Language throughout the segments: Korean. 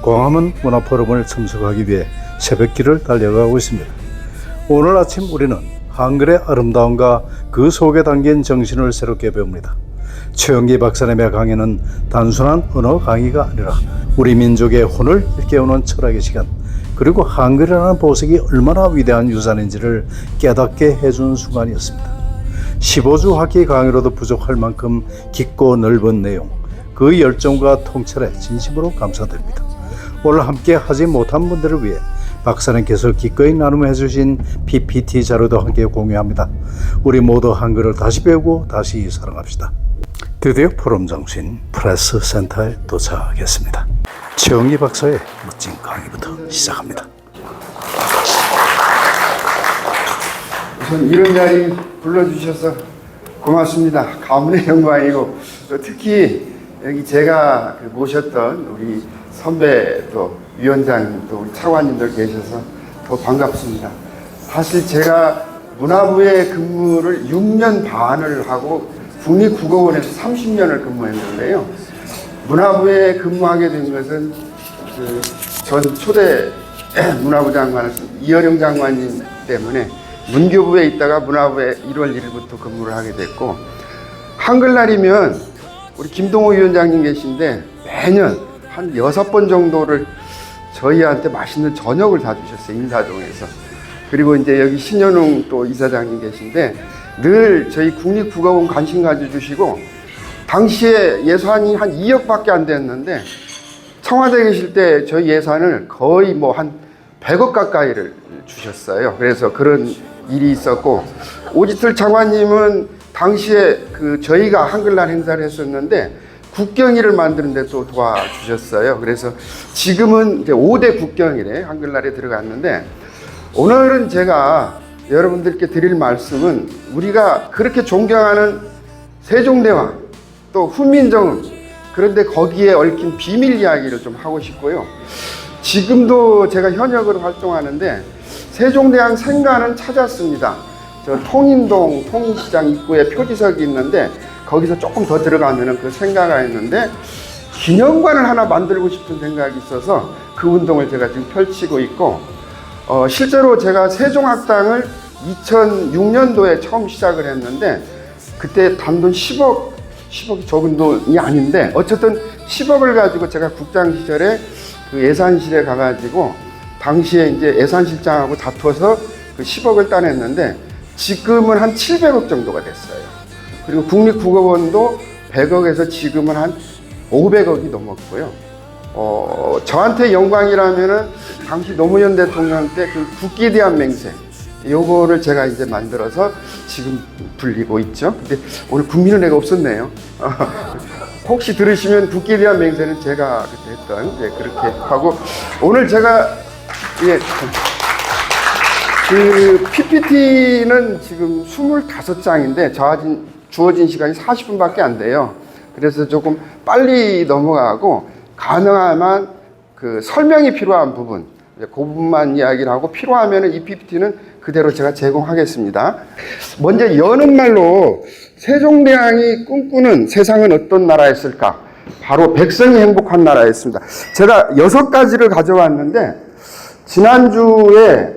광화문 문화포럼을 참석하기 위해 새벽길을 달려가고 있습니다. 오늘 아침 우리는 한글의 아름다움과 그 속에 담긴 정신을 새롭게 배웁니다. 최영기 박사님의 강의는 단순한 언어 강의가 아니라 우리 민족의 혼을 일깨우는 철학의 시간, 그리고 한글이라는 보석이 얼마나 위대한 유산인지를 깨닫게 해준 순간이었습니다. 15주 학기 강의로도 부족할 만큼 깊고 넓은 내용, 그 열정과 통찰에 진심으로 감사드립니다. 오늘 함께 하지 못한 분들을 위해 박사님께서 기꺼이 나눔해 주신 PPT 자료도 함께 공유합니다. 우리 모두 한글을 다시 배우고 다시 사랑합시다. 드디어 포럼 정신 프레스 센터에 도착했습니다. 최영기 박사의 멋진 강의부터 시작합니다. 우선 이런 자리 불러주셔서 고맙습니다. 가문의 영광이고, 또 특히 여기 제가 모셨던 우리 선배 또 위원장님 또 우리 차관님들 계셔서 더 반갑습니다. 사실 제가 문화부에 근무를 6년 반을 하고 국립국어원에서 30년을 근무했는데요. 문화부에 근무하게 된 것은 전 초대 문화부 장관 이어령 장관님 때문에 문교부에 있다가 문화부에 1월 1일부터 근무를 하게 됐고, 한글날이면 우리 김동호 위원장님 계신데 매년 한 6번 정도를 저희한테 맛있는 저녁을 사주셨어요, 인사동에서. 그리고 이제 여기 신현웅 또 이사장님 계신데 늘 저희 국립국어원 관심 가져주시고, 당시에 예산이 한 2억밖에 안 됐는데 청와대에 계실 때 저희 예산을 거의 뭐 한 100억 가까이를 주셨어요. 그래서 그런 일이 있었고, 오지틀 장관님은 당시에 저희가 한글날 행사를 했었는데 국경일을 만드는데 또 도와주셨어요. 그래서 지금은 이제 5대 국경일에 한글날에 들어갔는데, 오늘은 제가 여러분들께 드릴 말씀은 우리가 그렇게 존경하는 세종대왕 또 훈민정음, 그런데 거기에 얽힌 비밀 이야기를 좀 하고 싶고요. 지금도 제가 현역으로 활동하는데 세종대왕 생가는 찾았습니다. 저 통인동 통인시장 입구에 표지석이 있는데 거기서 조금 더 들어가면은 그 생가가 있는데 기념관을 하나 만들고 싶은 생각이 있어서 그 운동을 제가 지금 펼치고 있고, 실제로 제가 세종학당을 2006년도에 처음 시작을 했는데 그때 단돈 10억이 적은 돈이 아닌데 어쨌든 10억을 가지고 제가 국장 시절에 그 예산실에 가가지고 당시에 이제 예산실장하고 다투어서 그 10억을 따냈는데 지금은 한 700억 정도가 됐어요. 그리고 국립국어원도 100억에서 지금은 한 500억이 넘었고요. 저한테 영광이라면은 당시 노무현 대통령 때 그 국기에 대한 맹세, 요거를 제가 이제 만들어서 지금 불리고 있죠. 근데 오늘 국민은혜가 없었네요. 혹시 들으시면 국기에 대한 맹세는 제가 그때 했던, 그렇게 하고, 오늘 제가 그 PPT는 지금 25장인데 주어진 시간이 40분밖에 안 돼요. 그래서 조금 빨리 넘어가고, 가능하면 그 설명이 필요한 부분, 그 부분만 이야기를 하고, 필요하면 이 PPT는 그대로 제가 제공하겠습니다. 먼저 여는 말로 세종대왕이 꿈꾸는 세상은 어떤 나라였을까? 바로 백성이 행복한 나라였습니다. 제가 6가지를 가져왔는데, 지난주에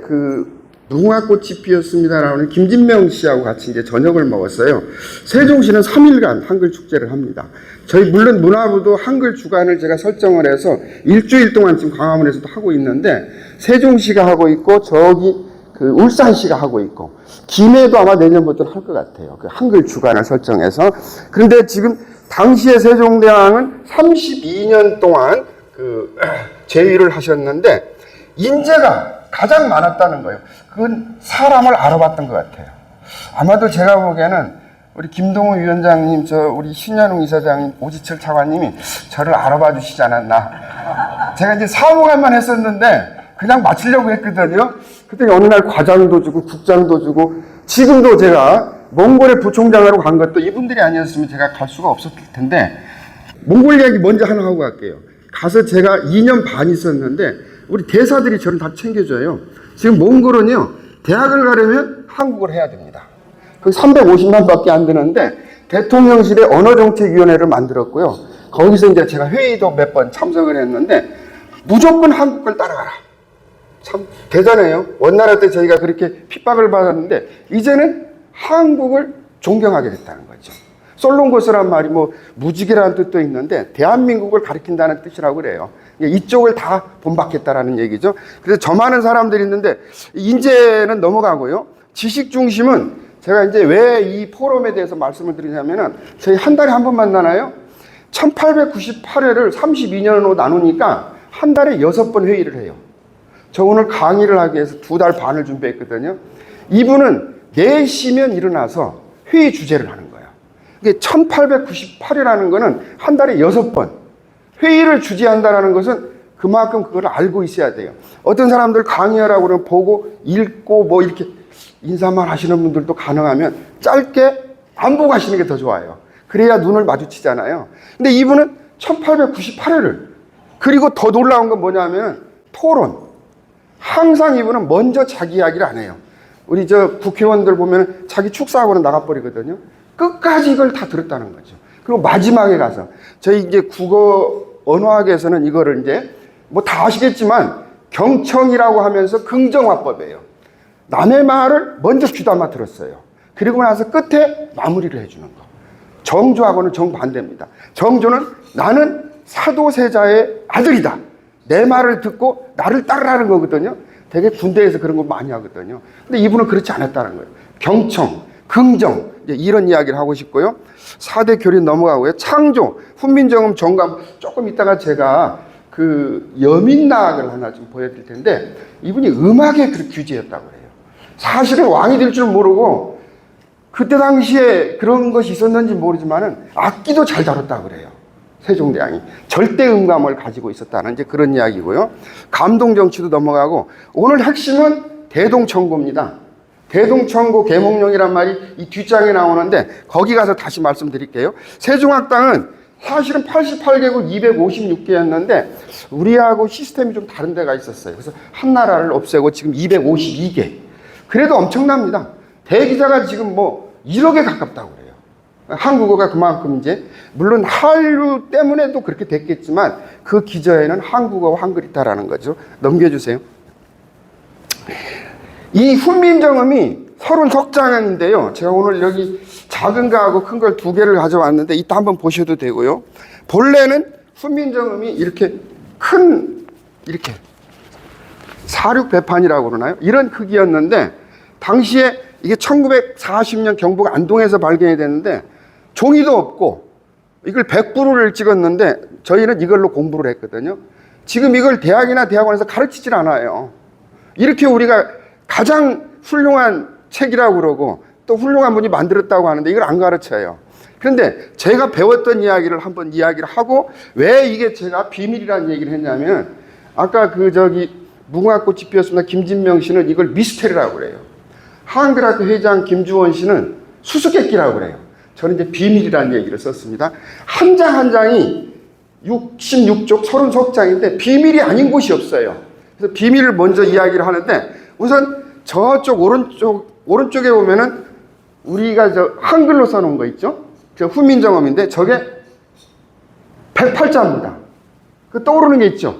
무궁화꽃이 피었습니다라는 김진명 씨하고 같이 이제 저녁을 먹었어요. 세종시는 3일간 한글 축제를 합니다. 저희 물론 문화부도 한글 주간을 제가 설정을 해서 일주일 동안 지금 광화문에서도 하고 있는데, 세종시가 하고 있고 저기 울산시가 하고 있고, 김해도 아마 내년부터 할 것 같아요. 그 한글 주간을 설정해서. 그런데 지금 당시에 세종대왕은 32년 동안 재위를 하셨는데 인재가 가장 많았다는 거예요. 그건 사람을 알아봤던 것 같아요. 아마도 제가 보기에는 우리 김동호 위원장님, 우리 신현웅 이사장님, 오지철 차관님이 저를 알아봐 주시지 않았나. 제가 이제 사무관만 했었는데 그냥 마치려고 했거든요. 그때 어느 날 과장도 주고 국장도 주고, 지금도 제가 몽골에 부총장으로 간 것도 이분들이 아니었으면 제가 갈 수가 없었을 텐데, 몽골 이야기 먼저 하나 하고 갈게요. 가서 제가 2년 반 있었는데 우리 대사들이 저를 다 챙겨줘요. 지금 몽골은요, 대학을 가려면 한국어를 해야 됩니다. 그 350만 밖에 안 되는데 대통령실에 언어정책위원회를 만들었고요. 거기서 이제 제가 회의도 몇 번 참석을 했는데 무조건 한국 걸 따라가라. 참 대단해요. 원나라 때 저희가 그렇게 핍박을 받았는데 이제는 한국을 존경하게 됐다는 거죠. 솔롱고스란 말이 뭐 무지개라는 뜻도 있는데 대한민국을 가리킨다는 뜻이라고 그래요. 이쪽을 다 본받겠다라는 얘기죠. 그래서 저 많은 사람들이 있는데 인재는 넘어가고요. 지식 중심은 제가 이제 왜 이 포럼에 대해서 말씀을 드리냐면은 저희 한 달에 한 번 만나나요? 1898회를 32년으로 나누니까 한 달에 6번 회의를 해요. 저 오늘 강의를 하기 위해서 2달 반을 준비했거든요. 이분은 4시면 일어나서 회의 주제를 하는 거예요. 이게 1898회라는 거는 한 달에 6번 회의를 주재한다는 것은 그만큼 그걸 알고 있어야 돼요. 어떤 사람들 강의하라고 그러면 보고 읽고 뭐 이렇게 인사만 하시는 분들도 가능하면 짧게 안 보고 하시는 게 더 좋아요. 그래야 눈을 마주치잖아요. 근데 이분은 1898회를 그리고 더 놀라운 건 뭐냐면 토론. 항상 이분은 먼저 자기 이야기를 안 해요. 우리 저 국회의원들 보면 자기 축사하고는 나가버리거든요. 끝까지 이걸 다 들었다는 거죠. 그리고 마지막에 가서 저희 이제 국어 언어학에서는 이거를 이제 뭐 다 아시겠지만 경청이라고 하면서 긍정화법이에요. 남의 말을 먼저 귀담아 들었어요. 그리고 나서 끝에 마무리를 해주는 거. 정조하고는 정반대입니다. 정조는 나는 사도세자의 아들이다. 내 말을 듣고 나를 따르라는 거거든요. 되게 군대에서 그런 거 많이 하거든요. 근데 이분은 그렇지 않았다는 거예요. 경청, 긍정, 이런 이야기를 하고 싶고요. 4대 교리 넘어가고요. 창조, 훈민정음, 정감. 조금 이따가 제가 그 여민락을 하나 좀 보여드릴 텐데 이분이 음악의 그 규제였다고 해요. 사실은 왕이 될 줄 모르고 그때 당시에 그런 것이 있었는지 모르지만은 악기도 잘 다뤘다고 그래요. 세종대왕이 절대 음감을 가지고 있었다는 이제 그런 이야기고요. 감동 정치도 넘어가고 오늘 핵심은 대동청고입니다. 대동청고 계몽령이란 말이 이 뒷장에 나오는데 거기 가서 다시 말씀드릴게요. 세종학당은 사실은 88개국 256개였는데 우리하고 시스템이 좀 다른 데가 있었어요. 그래서 한 나라를 없애고 지금 252개. 그래도 엄청납니다. 대기자가 지금 뭐 1억에 가깝다고 그래요. 한국어가 그만큼 이제 물론 한류 때문에도 그렇게 됐겠지만 그 기저에는 한국어와 한글이 있다라는 거죠. 넘겨주세요. 이 훈민정음이 30석장인데요. 제가 오늘 여기 작은 거하고 큰 걸 2개를 가져왔는데 이따 한번 보셔도 되고요. 본래는 훈민정음이 이렇게 큰 이렇게 사륙배판이라고 그러나요? 이런 크기였는데 당시에 이게 1940년 경북 안동에서 발견이 됐는데 종이도 없고 이걸 100부를 찍었는데 저희는 이걸로 공부를 했거든요. 지금 이걸 대학이나 대학원에서 가르치질 않아요. 이렇게 우리가 가장 훌륭한 책이라고 그러고 또 훌륭한 분이 만들었다고 하는데 이걸 안 가르쳐요. 그런데 제가 배웠던 이야기를 한번 이야기를 하고 왜 이게 제가 비밀이라는 얘기를 했냐면 아까 그 저기 무궁화꽃이 피었습니다. 김진명 씨는 이걸 미스테리라고 그래요. 한글학교 회장 김주원 씨는 수수께끼라고 그래요. 저는 이제 비밀이라는 얘기를 썼습니다. 한 장 한 장이 66쪽 30석장인데 비밀이 아닌 곳이 없어요. 그래서 비밀을 먼저 이야기를 하는데 우선 저쪽 오른쪽에 보면은 우리가 저 한글로 써놓은 거 있죠? 저 훈민정음인데 저게 108자입니다. 그 떠오르는 게 있죠?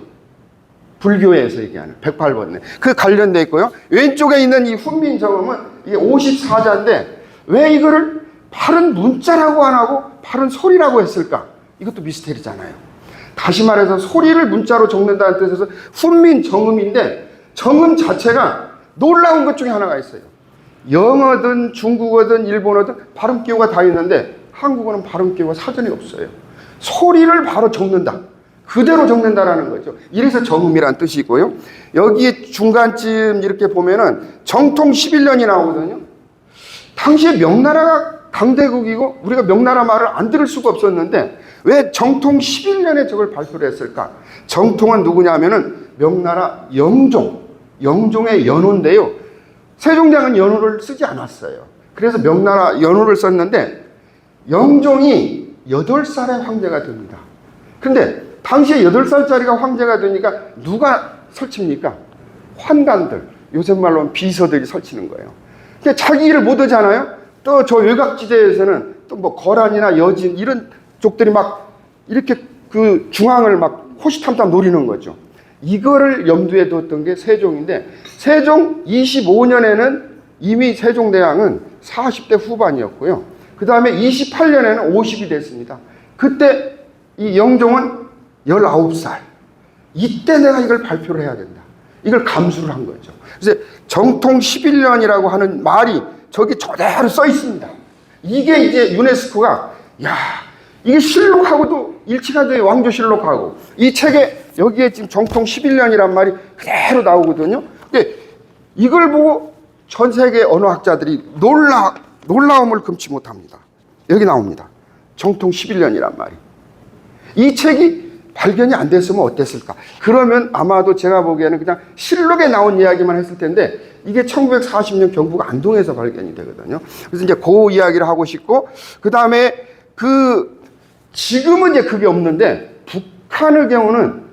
불교에서 얘기하는 108번네. 그 관련돼 있고요. 왼쪽에 있는 이 훈민정음은 이게 54자인데 왜 이거를 바른 문자라고 안 하고 바른 소리라고 했을까? 이것도 미스테리잖아요. 다시 말해서 소리를 문자로 적는다는 뜻에서 훈민정음인데 정음 자체가 놀라운 것 중에 하나가 있어요. 영어든 중국어든 일본어든 발음기호가 다 있는데 한국어는 발음기호가 사전에 없어요. 소리를 바로 적는다. 그대로 적는다라는 거죠. 이래서 정음이란 뜻이고요. 여기에 중간쯤 이렇게 보면은 정통 11년이 나오거든요. 당시에 명나라가 강대국이고 우리가 명나라 말을 안 들을 수가 없었는데 왜 정통 11년에 저걸 발표를 했을까? 정통은 누구냐면은 명나라 영종의 연호인데요. 세종대왕은 연호를 쓰지 않았어요. 그래서 명나라 연호를 썼는데 영종이 8살에 황제가 됩니다. 근데 당시에 8살짜리가 황제가 되니까 누가 설칩니까? 환관들, 요새 말로 하면 비서들이 설치는 거예요. 근데 자기 일을 못 하잖아요. 또 저 외곽지대에서는 또 뭐 거란이나 여진 이런 쪽들이 막 이렇게 그 중앙을 막 호시탐탐 노리는 거죠. 이거를 염두에 뒀던 게 세종인데, 세종 25년에는 이미 세종대왕은 40대 후반이었고요. 그 다음에 28년에는 50이 됐습니다. 그때 이 영종은 19살. 이때 내가 이걸 발표를 해야 된다. 이걸 감수를 한 거죠. 그래서 정통 11년이라고 하는 말이 저기 저대로 써 있습니다. 이게 이제 유네스코가, 야, 이게 실록하고도 일치가 돼요. 왕조실록하고. 이 책에 여기에 지금 정통 11년이란 말이 그대로 나오거든요. 근데 이걸 보고 전 세계 언어학자들이 놀라움을 금치 못합니다. 여기 나옵니다. 정통 11년이란 말이. 이 책이 발견이 안 됐으면 어땠을까? 그러면 아마도 제가 보기에는 그냥 실록에 나온 이야기만 했을 텐데, 이게 1940년 경북 안동에서 발견이 되거든요. 그래서 이제 그 이야기를 하고 싶고, 그 다음에 지금은 이제 그게 없는데, 북한의 경우는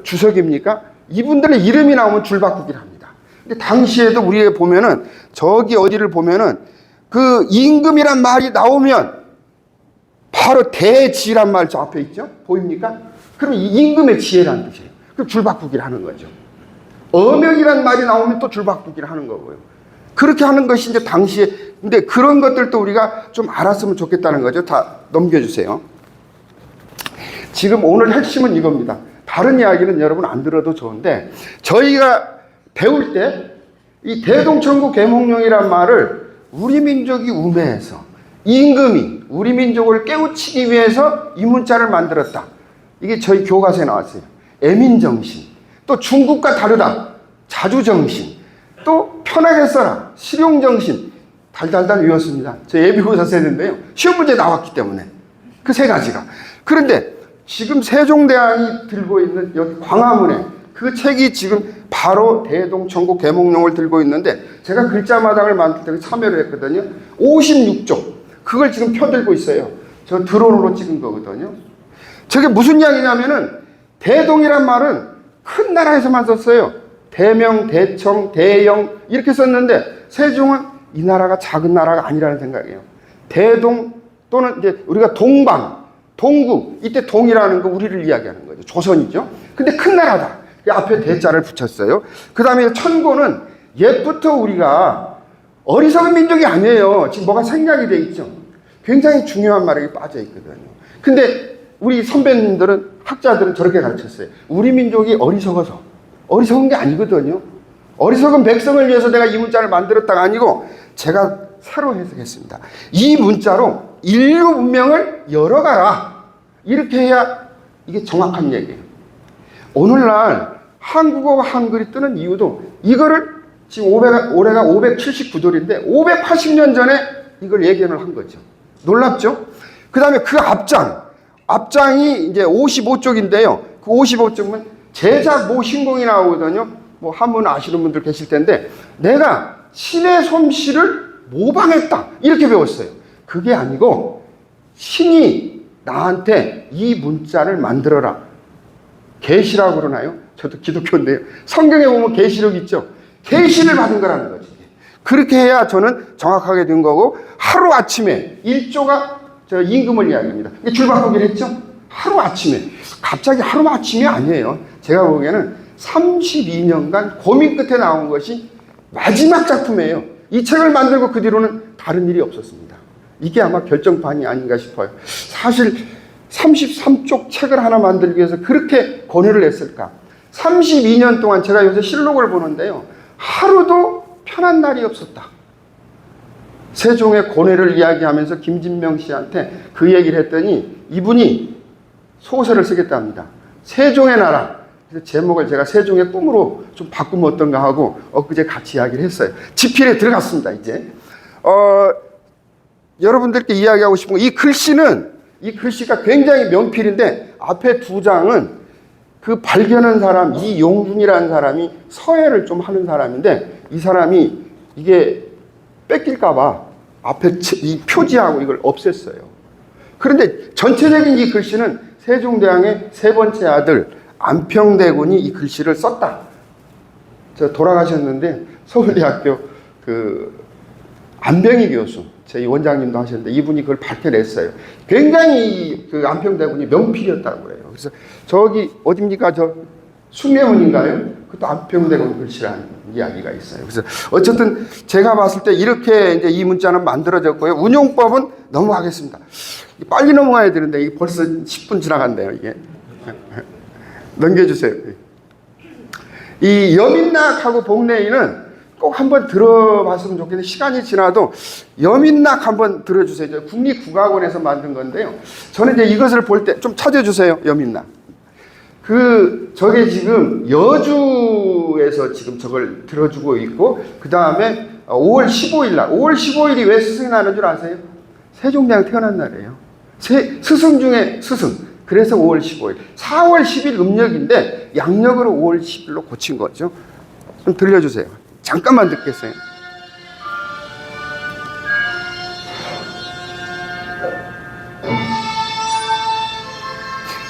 주석입니까? 이분들의 이름이 나오면 줄바꾸기를 합니다. 근데 당시에도 우리가 보면은, 저기 어디를 보면은, 그 임금이란 말이 나오면, 바로 대지란 말 저 앞에 있죠? 보입니까? 그러면 이 임금의 지혜라는 뜻이에요. 그럼 줄바꾸기를 하는 거죠. 어명이란 말이 나오면 또 줄바꾸기를 하는 거고요. 그렇게 하는 것이 이제 당시에, 근데 그런 것들도 우리가 좀 알았으면 좋겠다는 거죠. 다 넘겨주세요. 지금 오늘 핵심은 이겁니다. 다른 이야기는 여러분 안 들어도 좋은데, 저희가 배울 때 이 대동천국 계몽룡이란 말을 우리 민족이 우매해서 임금이 우리 민족을 깨우치기 위해서 이 문자를 만들었다. 이게 저희 교과서에 나왔어요. 애민정신, 또 중국과 다르다, 자주정신, 또 편하게 써라, 실용정신, 달달달 외웠습니다. 저 예비고사 썼는데요. 시험 문제 나왔기 때문에 그 세 가지가. 그런데 지금 세종대왕이 들고 있는 여기 광화문에 그 책이 지금 바로 대동천국 계몽룡을 들고 있는데, 제가 글자마당을 만들 때 참여를 했거든요. 56쪽. 그걸 지금 펴들고 있어요. 저 드론으로 찍은 거거든요. 저게 무슨 이야기냐면은, 대동이란 말은 큰 나라에서만 썼어요. 대명, 대청, 대영 이렇게 썼는데, 세종은 이 나라가 작은 나라가 아니라는 생각이에요. 대동 또는 이제 우리가 동방, 동국, 이때 동이라는 거 우리를 이야기하는 거죠. 조선이죠. 근데 큰 나라다. 앞에 대자를 붙였어요. 그 다음에 천고는 옛부터 우리가 어리석은 민족이 아니에요. 지금 뭐가 생략이 돼 있죠. 굉장히 중요한 말이 빠져 있거든요. 근데 우리 선배님들은, 학자들은 저렇게 가르쳤어요. 우리 민족이 어리석어서. 어리석은 게 아니거든요. 어리석은 백성을 위해서 내가 이 문자를 만들었다가 아니고, 제가 새로 해석했습니다. 이 문자로 인류 문명을 열어가라. 이렇게 해야 이게 정확한 얘기예요. 오늘날 한국어와 한글이 뜨는 이유도, 이거를 지금 올해가 579돌인데 580년 전에 이걸 예견을 한 거죠. 놀랍죠? 그 다음에 그 앞장이 이제 55쪽인데요. 그 55쪽은 제작 모신공이 나오거든요. 뭐 한문 아시는 분들 계실 텐데, 내가 신의 솜씨를 모방했다. 이렇게 배웠어요. 그게 아니고, 신이 나한테 이 문자를 만들어라. 계시라고 그러나요? 저도 기독교인데요. 성경에 보면 계시록 있죠. 계시를 받은 거라는 거지. 그렇게 해야 저는 정확하게 된 거고, 하루아침에 1조가 저 임금을 이야기합니다. 줄바꾸기를 했죠. 하루아침에. 갑자기 하루아침이 아니에요. 제가 보기에는 32년간 고민 끝에 나온 것이 마지막 작품이에요. 이 책을 만들고 그 뒤로는 다른 일이 없었습니다. 이게 아마 결정판이 아닌가 싶어요. 사실 33쪽 책을 하나 만들기 위해서 그렇게 고뇌를 했을까? 32년 동안 제가 요새 실록을 보는데요. 하루도 편한 날이 없었다. 세종의 고뇌를 이야기하면서 김진명 씨한테 그 얘기를 했더니, 이분이 소설을 쓰겠답니다. 세종의 나라. 그래서 제목을 제가 세종의 꿈으로 좀 바꾸면 어떤가 하고 엊그제 같이 이야기를 했어요. 집필에 들어갔습니다, 이제. 여러분들께 이야기하고 싶은 거, 이 글씨가 굉장히 명필인데, 앞에 두 장은 그 발견한 사람, 이용준이라는 사람이 서해를 좀 하는 사람인데, 이 사람이 이게 뺏길까봐 앞에 이 표지하고 이걸 없앴어요. 그런데 전체적인 이 글씨는 세종대왕의 세 번째 아들 안평대군이 이 글씨를 썼다. 저 돌아가셨는데 서울대학교 안병희 교수, 제 원장님도 하셨는데 이분이 그걸 밝혀냈어요. 굉장히 그 안평대군이 명필이었다고 그래요. 그래서 저기 어딥니까? 저 숭례문인가요? 그것도 안평대군 글씨라는 이야기가 있어요. 그래서 어쨌든 제가 봤을 때 이렇게 이제 이 문자는 만들어졌고요. 운용법은 넘어가겠습니다. 빨리 넘어가야 되는데 이게 벌써 10분 지나갔네요. 이게 넘겨주세요. 이 여민낙하고 복례인은 꼭 한번 들어봤으면 좋겠는데 시간이 지나도 여민낙 한번 들어주세요. 국립국악원에서 만든 건데요. 저는 이제 이것을 볼 때 좀 찾아주세요. 여민낙. 저게 지금 여주에서 지금 저걸 들어주고 있고, 그 다음에 5월 15일 날, 5월 15일이 왜 스승이 나는 줄 아세요? 세종대왕 태어난 날이에요. 스승 중에 스승. 그래서 5월 15일. 4월 10일 음력인데 양력으로 5월 10일로 고친 거죠. 좀 들려주세요. 잠깐만 듣겠어요.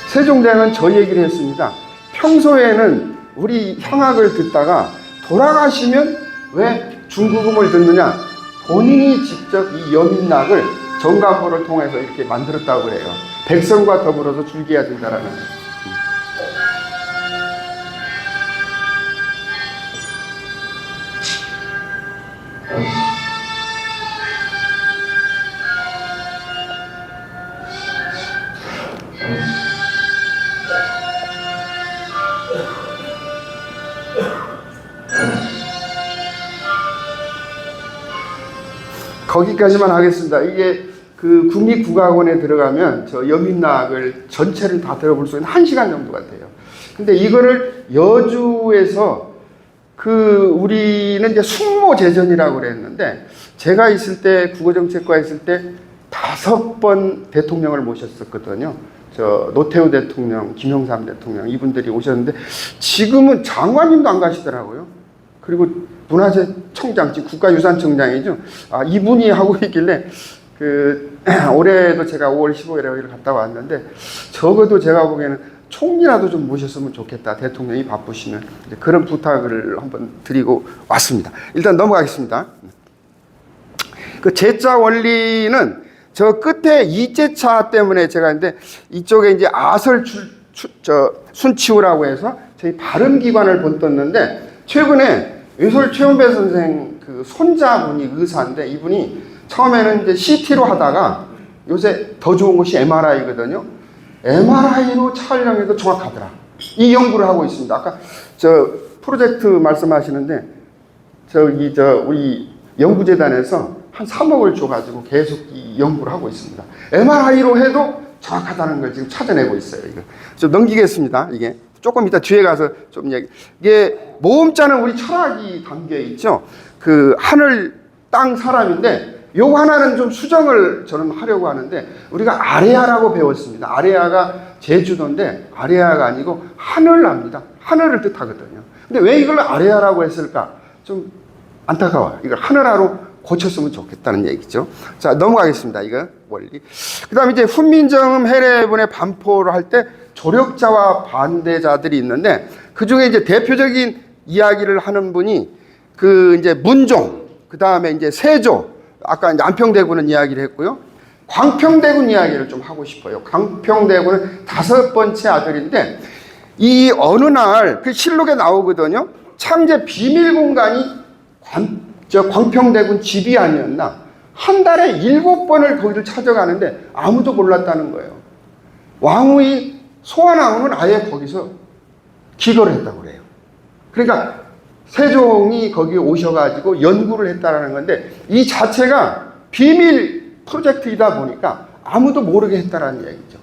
세종대왕은 저 얘기를 했습니다. 평소에는 우리 향악을 듣다가 돌아가시면 왜 중국음을 듣느냐? 본인이 직접 이 여민낙을 정감포를 통해서 이렇게 만들었다고 그래요. 백성과 더불어서 즐겨야 된다라는. 거기까지만 하겠습니다. 이게 그 국립국악원에 들어가면 저 여민낙을 전체를 다 들어볼 수 있는 1시간 정도가 돼요. 근데 이거를 여주에서 우리는 이제 숙모제전이라고 그랬는데, 제가 있을 때 국어정책과 있을 때 5번 대통령을 모셨었거든요. 저 노태우 대통령, 김영삼 대통령 이분들이 오셨는데 지금은 장관님도 안 가시더라고요. 그리고 문화재청장, 지금 국가유산청장이죠. 이분이 하고 있길래 올해도 제가 5월 15일에 여기를 갔다 왔는데, 적어도 제가 보기에는 총리라도 좀 모셨으면 좋겠다. 대통령이 바쁘시면. 그런 부탁을 한번 드리고 왔습니다. 일단 넘어가겠습니다. 그 제자 원리는 저 끝에 이제차 때문에 제가 근데 이쪽에 이제 아설 순치우라고 해서 저희 발음기관을 본떴는데, 최근에 외솔 최원배 선생 그 손자분이 의사인데, 이분이 처음에는 이제 CT로 하다가 요새 더 좋은 것이 MRI거든요. MRI로 촬영해도 정확하더라. 이 연구를 하고 있습니다. 아까 저 프로젝트 말씀하시는데, 우리 연구재단에서 한 3억을 줘가지고 계속 이 연구를 하고 있습니다. MRI로 해도 정확하다는 걸 지금 찾아내고 있어요. 이거 좀 넘기겠습니다. 이게 조금 이따 뒤에 가서 좀 이게 모음자는 우리 철학이 담겨 있죠. 하늘, 땅, 사람인데, 요거 하나는 좀 수정을 저는 하려고 하는데, 우리가 아레아라고 배웠습니다. 아레아가 제주도인데 아레아가 아니고 하늘랍니다. 하늘을 뜻하거든요. 근데 왜 이걸 아레아라고 했을까? 좀 안타까워요. 이걸 하늘아로 고쳤으면 좋겠다는 얘기죠. 자, 넘어가겠습니다. 이거 원리. 그 다음에 이제 훈민정음 해례본의 반포를 할 때 조력자와 반대자들이 있는데, 그 중에 이제 대표적인 이야기를 하는 분이 이제 문종, 그 다음에 이제 세조, 아까 이제 안평대군은 이야기를 했고요. 광평대군 이야기를 좀 하고 싶어요. 광평대군은 5번째 아들인데, 이 어느 날 그 실록에 나오거든요. 창제 비밀 공간이 광평대군 집이 아니었나. 한 달에 7번을 거기를 찾아가는데 아무도 몰랐다는 거예요. 왕후이 소아나우는 아예 거기서 기거를 했다고 그래요. 그러니까 세종이 거기에 오셔가지고 연구를 했다라는 건데, 이 자체가 비밀 프로젝트이다 보니까 아무도 모르게 했다라는 얘기죠.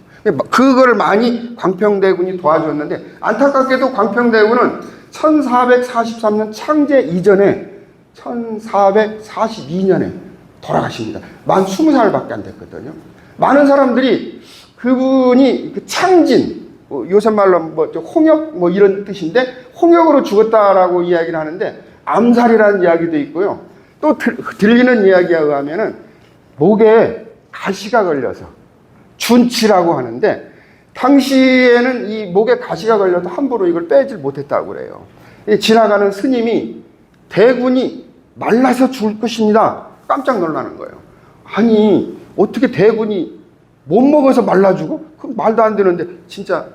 그거를 많이 광평대군이 도와줬는데, 안타깝게도 광평대군은 1443년 창제 이전에 1442년에 돌아가십니다. 만 20살밖에 안 됐거든요. 많은 사람들이 그분이 창진, 요새 말로 홍역 이런 뜻인데, 홍역으로 죽었다라고 이야기를 하는데, 암살이라는 이야기도 있고요. 또 들리는 이야기에 의하면은 목에 가시가 걸려서 준치라고 하는데, 당시에는 이 목에 가시가 걸려도 함부로 이걸 빼질 못했다고 그래요. 지나가는 스님이 대군이 말라서 죽을 것입니다. 깜짝 놀라는 거예요. 아니, 어떻게 대군이 못 먹어서 말라 죽어? 그럼 말도 안 되는데, 진짜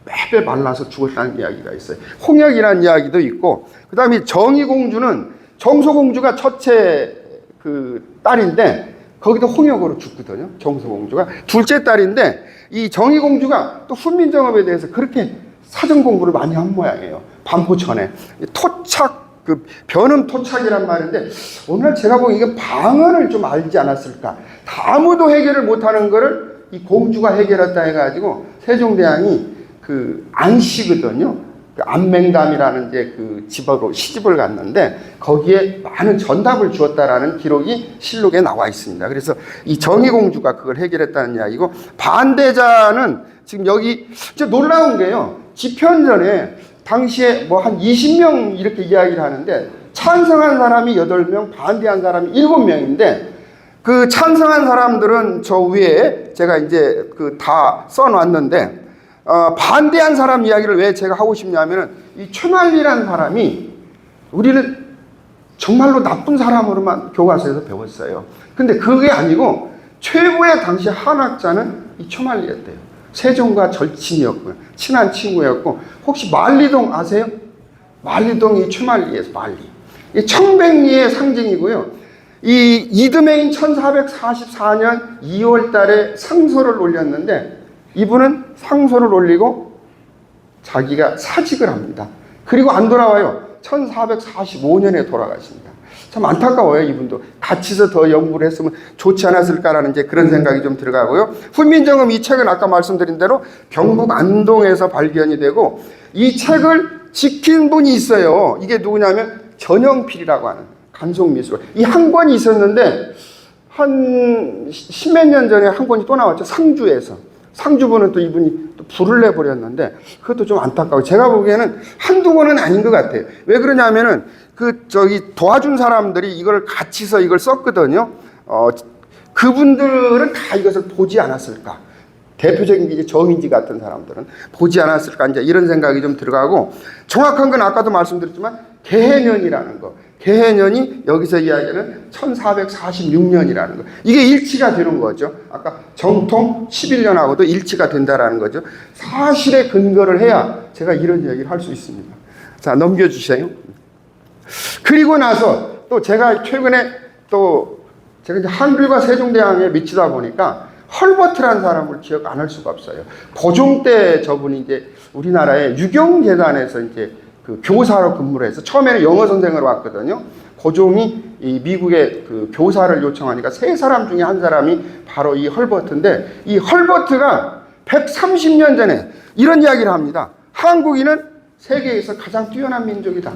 빼빼 말라서 죽었다는 이야기가 있어요. 홍역이라는 이야기도 있고, 그 다음에 정의공주는 정소공주가 첫째 그 딸인데 거기도 홍역으로 죽거든요. 정소공주가 둘째 딸인데 이 정의공주가 또 훈민정음에 대해서 그렇게 사전 공부를 많이 한 모양이에요. 반포천에 토착 그 변음 토착이란 말인데 오늘 제가 보기엔 이게 방언을 좀 알지 않았을까. 아무도 해결을 못하는 거를 이 공주가 해결했다 해가지고 세종대왕이 그 안씨거든요. 그 안맹담이라는 이제 그 집으로 시집을 갔는데 거기에 많은 전답을 주었다라는 기록이 실록에 나와 있습니다. 그래서 이 정의공주가 그걸 해결했다는 이야기고, 반대자는 지금 여기 진짜 놀라운 게요. 집현전에 당시에 뭐 한 20명 이렇게 이야기를 하는데 찬성한 사람이 8명, 반대한 사람이 7명인데 그 찬성한 사람들은 저 위에 제가 이제 그 다 써놨는데 반대한 사람 이야기를 왜 제가 하고 싶냐면은 이 최만리라는 사람이 우리는 정말로 나쁜 사람으로만 교과서에서 배웠어요. 근데 그게 아니고 최고의 당시 한학자는 이 최만리였대요. 세종과 절친이었고요. 친한 친구였고, 혹시 만리동 아세요? 만리동이 최만리에서 만리. 이 청백리의 상징이고요. 이 이듬해인 1444년 2월 달에 상소를 올렸는데 이분은 상소를 올리고 자기가 사직을 합니다. 그리고 안 돌아와요. 1445년에 돌아가십니다. 참 안타까워요. 이분도 같이서 더 연구를 했으면 좋지 않았을까라는 이제 그런 생각이 좀 들어가고요. 훈민정음 이 책은 아까 말씀드린 대로 경북 안동에서 발견이 되고 이 책을 지킨 분이 있어요. 이게 누구냐면 전영필이라고 하는 간송미술. 이 한 권이 있었는데 한 십몇 년 전에 한 권이 또 나왔죠. 상주에서. 상주분은 또 이분이 또 불을 내버렸는데 그것도 좀 안타까워요. 제가 보기에는 한두 권은 아닌 것 같아요. 왜 그러냐면은 도와준 사람들이 이걸 같이서 이걸 썼거든요. 그분들은 다 이것을 보지 않았을까. 대표적인 게 이제 정인지 같은 사람들은 보지 않았을까. 이제 이런 생각이 좀 들어가고, 정확한 건 아까도 말씀드렸지만 개해년이라는 거. 개해년이 여기서 이야기하는 1446년이라는 거. 이게 일치가 되는 거죠. 아까 정통 11년하고도 일치가 된다라는 거죠. 사실에 근거를 해야 제가 이런 이야기를 할 수 있습니다. 자, 넘겨주세요. 그리고 나서 또 제가 최근에 또 제가 이제 한글과 세종대왕에 미치다 보니까 헐버트라는 사람을 기억 안 할 수가 없어요. 고종 때 저분이 이제 우리나라의 유경재단에서 이제 그 교사로 근무를 해서 처음에는 영어 선생으로 왔거든요. 고종이 이 미국의 그 교사를 요청하니까 세 사람 중에 한 사람이 바로 이 헐버트인데, 이 헐버트가 130년 전에 이런 이야기를 합니다. 한국인은 세계에서 가장 뛰어난 민족이다.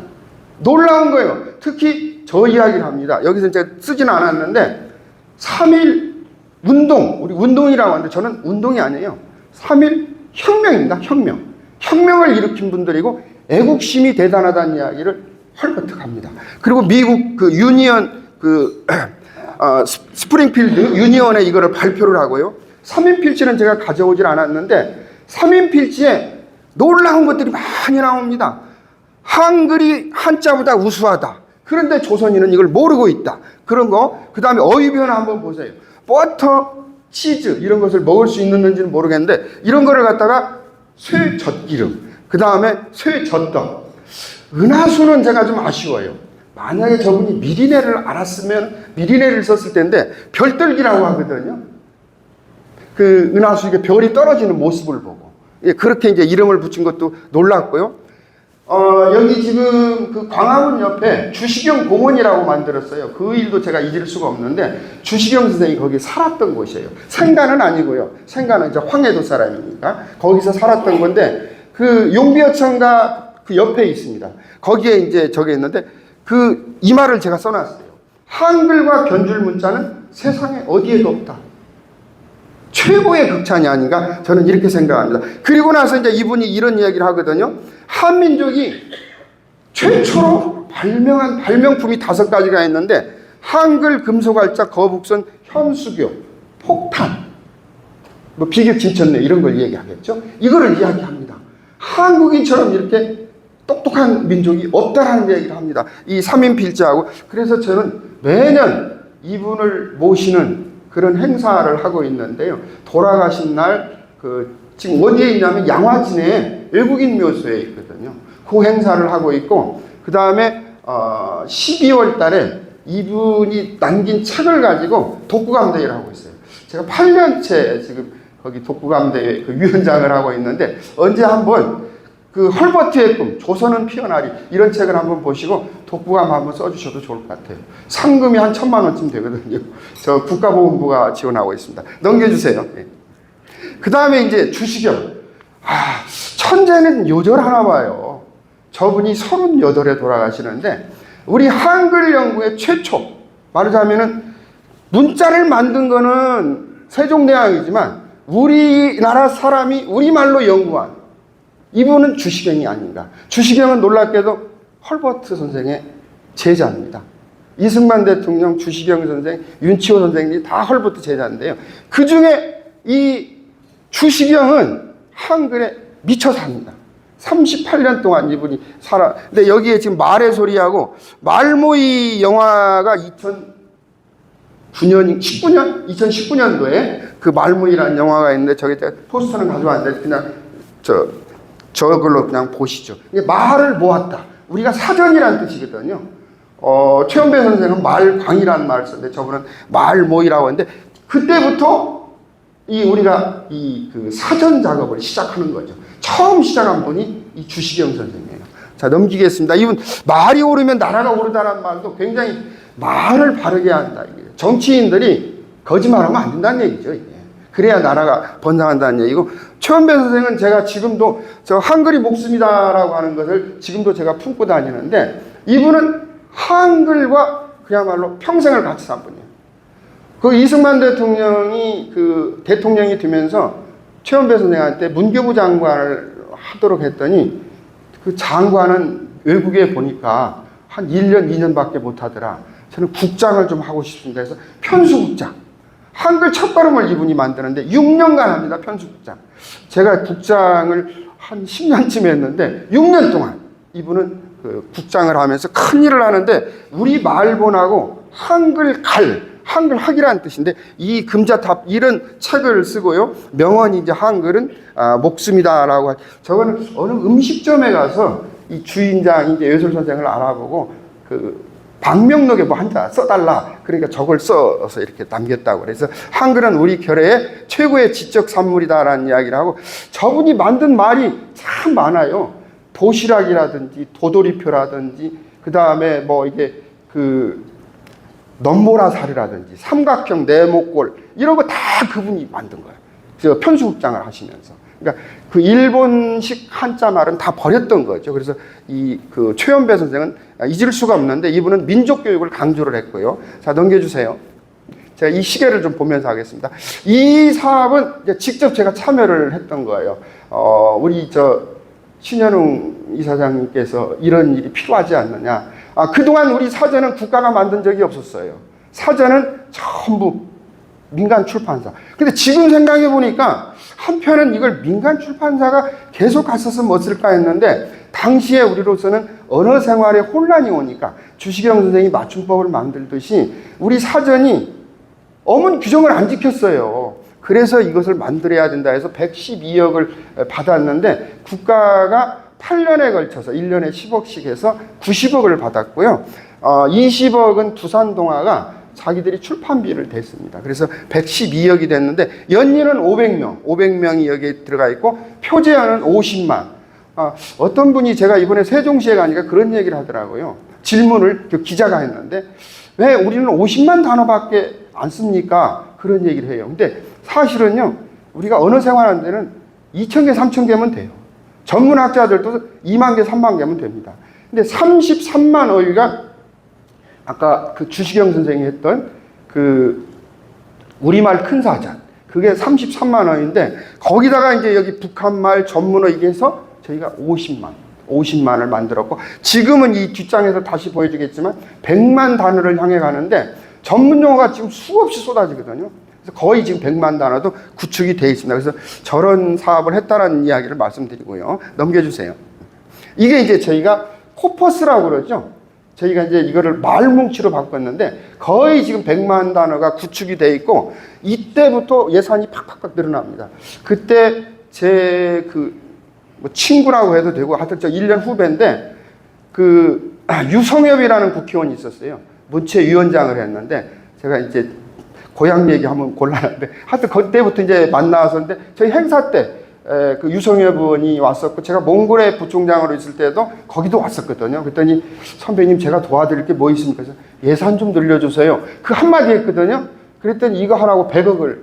놀라운 거예요. 특히 저 이야기를 합니다. 여기서 제가 쓰지는 않았는데 3.1 운동, 우리 운동이라고 하는데 저는 운동이 아니에요. 3.1 혁명입니다. 혁명. 혁명을 일으킨 분들이고 애국심이 대단하다는 이야기를 헐버트가 합니다. 그리고 미국 그 유니언 스프링필드 유니언에 이거를 발표를 하고요. 3인 필지는 제가 가져오질 않았는데 3인 필지에 놀라운 것들이 많이 나옵니다. 한글이 한자보다 우수하다. 그런데 조선인은 이걸 모르고 있다. 그런 거. 그 다음에 어휘변화 한번 보세요. 버터, 치즈 이런 것을 먹을 수 있는지는 모르겠는데 이런 거를 갖다가 쇠젓기름, 그 다음에 쇠젓떡. 은하수는 제가 좀 아쉬워요. 만약에 저분이 미리네를 알았으면 미리네를 썼을 텐데 별들기라고 하거든요. 그 은하수 이게 별이 떨어지는 모습을 보고 그렇게 이제 이름을 붙인 것도 놀랐고요. 여기 지금 그 광화문 옆에 주시경 공원이라고 만들었어요. 그 일도 제가 잊을 수가 없는데 주시경 선생이 거기 살았던 곳이에요. 생가는 아니고요. 생가는 이제 황해도 사람이니까 거기서 살았던 건데 그 용비어천가 그 옆에 있습니다. 거기에 이제 저게 있는데 그 이 말을 제가 써놨어요. 한글과 견줄 문자는 세상에 어디에도 없다. 최고의 극찬이 아닌가 저는 이렇게 생각합니다. 그리고 나서 이제 이분이 이런 이야기를 하거든요. 한민족이 최초로 발명한 발명품이 5가지가 있는데 한글, 금속알짜, 거북선, 현수교, 폭탄, 뭐 비격 진천래 이런 걸 얘기하겠죠. 이거를 이야기합니다. 한국인처럼 이렇게 똑똑한 민족이 없다라는 얘기를 합니다. 이 3인 필지하고. 그래서 저는 매년 이분을 모시는 그런 행사를 하고 있는데요. 돌아가신 날 지금 어디에 있냐면 양화진에 동에 외국인 묘소에 있거든요. 그 행사를 하고 있고, 그 다음에 12월 달에 이분이 남긴 책을 가지고 독후감대회를 하고 있어요. 제가 8년째 지금 거기 독후감대회 그 위원장을 하고 있는데, 언제 한번 그 헐버트의 꿈, 조선은 피어나리, 이런 책을 한번 보시고 독후감 한번 써주셔도 좋을 것 같아요. 상금이 한 1,000만 원쯤 되거든요. 저 국가보훈부가 지원하고 있습니다. 넘겨주세요. 네. 그 다음에 이제 주시경. 천재는 요절하나 봐요. 저분이 38에 돌아가시는데, 우리 한글 연구의 최초, 말하자면은 문자를 만든 거는 세종대왕이지만 우리나라 사람이 우리말로 연구한 이분은 주시경이 아닌가. 주시경은 놀랍게도 헐버트 선생의 제자입니다. 이승만 대통령, 주시경 선생, 윤치호 선생님이 다 헐버트 제자인데요. 그 중에 이 주시경은 한글에 미쳐 삽니다. 38년 동안 이분이 살아. 근데 여기에 지금 말의 소리하고 말모이 영화가 2019년도에 그 말모이라는 영화가 있는데, 저기 포스터는 가져왔는데 그냥 저걸로 그냥 보시죠. 이게 말을 모았다. 우리가 사전이라는 뜻이거든요. 최원배 선생은 말광이라는 말을 썼는데, 저분은 말모이라고 하는데, 그때부터 우리가 그 사전 작업을 시작하는 거죠. 처음 시작한 분이 이 주시경 선생이에요. 자, 넘기겠습니다. 이분 말이 오르면 나라가 오르다라는 말도 굉장히 말을 바르게 한다. 정치인들이 거짓말하면 안 된다는 얘기죠. 이게. 그래야 나라가 번성한다는 얘기고, 최원배 선생은 제가 지금도 저 한글이 목숨이다라고 하는 것을 지금도 제가 품고 다니는데, 이분은 한글과 그야말로 평생을 같이 산 분이에요. 그 이승만 대통령이 대통령이 되면서 최원배 선생한테 문교부 장관을 하도록 했더니, 그 장관은 외국에 보니까 한 1년, 2년밖에 못 하더라. 저는 국장을 좀 하고 싶습니다. 그래서 편수국장. 한글 첫걸음을 이분이 만드는데 6년간 합니다. 편수국장. 제가 국장을 한 10년쯤 했는데 6년 동안 이분은 그 국장을 하면서 큰 일을 하는데, 우리 말본하고 한글학이라는 뜻인데, 이 금자탑 이런 책을 쓰고요. 명언이 이제 한글은 목숨이다라고. 저거는 어느 음식점에 가서 이 주인장이 이제 예술 선생을 알아보고 그 방명록에 뭐 한자 써달라. 그러니까 저걸 써서 이렇게 남겼다고. 그래서 한글은 우리 결의의 최고의 지적 산물이다라는 이야기를 하고, 저분이 만든 말이 참 많아요. 도시락이라든지 도돌이표라든지, 그 다음에 뭐 이게 넘보라사르라든지 삼각형 네모꼴 이런 거 다 그분이 만든 거예요. 제가 편수국장을 하시면서. 그러니까 그 일본식 한자 말은 다 버렸던 거죠. 그래서 그 최원배 선생은 잊을 수가 없는데, 이분은 민족 교육을 강조를 했고요. 자, 넘겨주세요. 제가 이 시계를 좀 보면서 하겠습니다. 이 사업은 이제 직접 제가 참여를 했던 거예요. 우리 신현웅 이사장님께서 이런 일이 필요하지 않느냐. 그동안 우리 사전은 국가가 만든 적이 없었어요. 사전은 전부 민간 출판사. 근데 지금 생각해 보니까 한편은 이걸 민간 출판사가 계속 갔었으면 어떨까 했는데, 당시에 우리로서는 언어 생활에 혼란이 오니까 주시경 선생이 맞춤법을 만들듯이 우리 사전이 어문 규정을 안 지켰어요. 그래서 이것을 만들어야 된다 해서 112억을 받았는데, 국가가 8년에 걸쳐서 1년에 10억씩 해서 90억을 받았고요. 20억은 두산동화가 자기들이 출판비를 댔습니다. 그래서 112억이 됐는데, 연인은 500명이 여기에 들어가 있고, 표제어는 50만. 어떤 분이 제가 이번에 세종시에 가니까 그런 얘기를 하더라고요. 질문을 기자가 했는데, 왜 우리는 50만 단어밖에 안 씁니까? 그런 얘기를 해요. 근데 사실은요, 우리가 언어 생활하는 데는 2,000개, 3,000개면 돼요. 전문학자들도 2만 개, 3만 개면 됩니다. 근데 33만 어휘가 아까 그 주시경 선생이 했던 그 우리말 큰 사전, 그게 33만 어휘인데, 거기다가 이제 여기 북한말 전문어 이게 해서 저희가 50만을 만들었고, 지금은 이 뒷장에서 다시 보여주겠지만 100만 단어를 향해 가는데, 전문 용어가 지금 수없이 쏟아지거든요. 그래서 거의 지금 100만 단어도 구축이 되어 있습니다. 그래서 저런 사업을 했다라는 이야기를 말씀드리고요. 넘겨주세요. 이게 이제 저희가 코퍼스라고 그러죠. 저희가 이제 이거를 말뭉치로 바꿨는데, 거의 지금 100만 단어가 구축이 되어 있고, 이때부터 예산이 팍팍팍 늘어납니다. 그때 제 뭐 친구라고 해도 되고 하여튼 저 1년 후배인데 유성엽이라는 국회의원이 있었어요. 문체위원장을 했는데 제가 이제 고향 얘기 한번 곤란한데 하여튼 그때부터 이제 만나서인데 저희 행사 때 그 유성엽 의원이 왔었고 제가 몽골의 부총장으로 있을 때도 거기도 왔었거든요. 그랬더니 선배님 제가 도와드릴 게 뭐 있습니까? 그래서 예산 좀 늘려주세요. 그 한마디 했거든요. 그랬더니 이거 하라고 100억을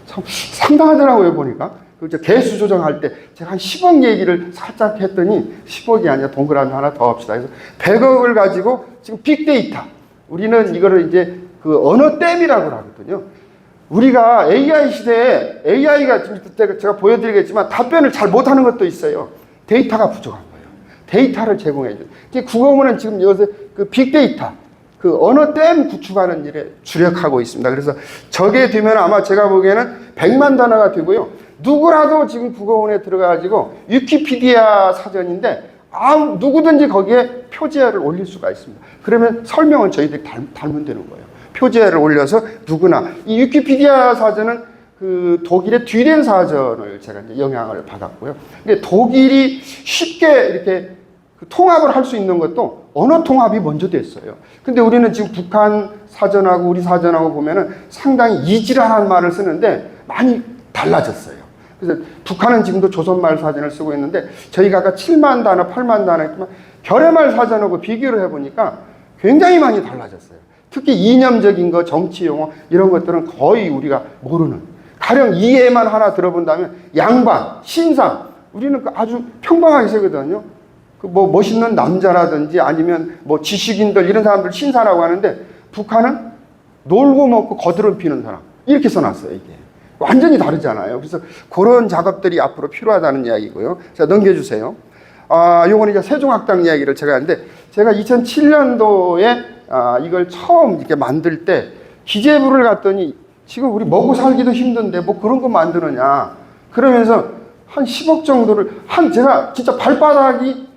참 상당하더라고요 보니까. 개수 조정할 때 제가 한 10억 얘기를 살짝 했더니 10억이 아니라 동그라미 하나 더 합시다. 그래서 100억을 가지고 지금 빅데이터 우리는 이거를 이제 그 언어댐이라고 하거든요. 우리가 AI 시대에 AI가 지금 제가 보여드리겠지만 답변을 잘 못하는 것도 있어요. 데이터가 부족한 거예요. 데이터를 제공해 줘요. 국어원은 지금 요새 그 빅데이터, 그 언어댐 구축하는 일에 주력하고 있습니다. 그래서 저게 되면 아마 제가 보기에는 100만 단어가 되고요. 누구라도 지금 국어원에 들어가가지고 위키피디아 사전인데 누구든지 거기에 표제어를 올릴 수가 있습니다. 그러면 설명은 저희들이 달면 되는 거예요. 표제어를 올려서 누구나 이 위키피디아 사전은 그 독일의 뒤된 사전을 제가 이제 영향을 받았고요. 근데 독일이 쉽게 이렇게 통합을 할 수 있는 것도 언어 통합이 먼저 됐어요. 근데 우리는 지금 북한 사전하고 우리 사전하고 보면은 상당히 이질환한 말을 쓰는데 많이 달라졌어요. 그래서 북한은 지금도 조선말 사전을 쓰고 있는데 저희가 아까 7만 단어, 8만 단어 했지만 결의말 사전하고 비교를 해보니까 굉장히 많이 달라졌어요. 특히 이념적인 거, 정치 용어 이런 것들은 거의 우리가 모르는. 가령 이해만 하나 들어본다면 양반, 신상 우리는 아주 평범하게 쓰거든요. 뭐 멋있는 남자라든지 아니면 뭐 지식인들 이런 사람들 신사라고 하는데 북한은 놀고 먹고 거드름 피는 사람 이렇게 써놨어요. 이게 완전히 다르잖아요. 그래서 그런 작업들이 앞으로 필요하다는 이야기고요. 자, 넘겨주세요. 요거는 이제 세종학당 이야기를 제가 하는데 제가 2007년도에 이걸 처음 이렇게 만들 때 기재부를 갔더니 지금 우리 먹고 살기도 힘든데 뭐 그런 거 만드느냐 그러면서 한 10억 정도를 제가 진짜 발바닥이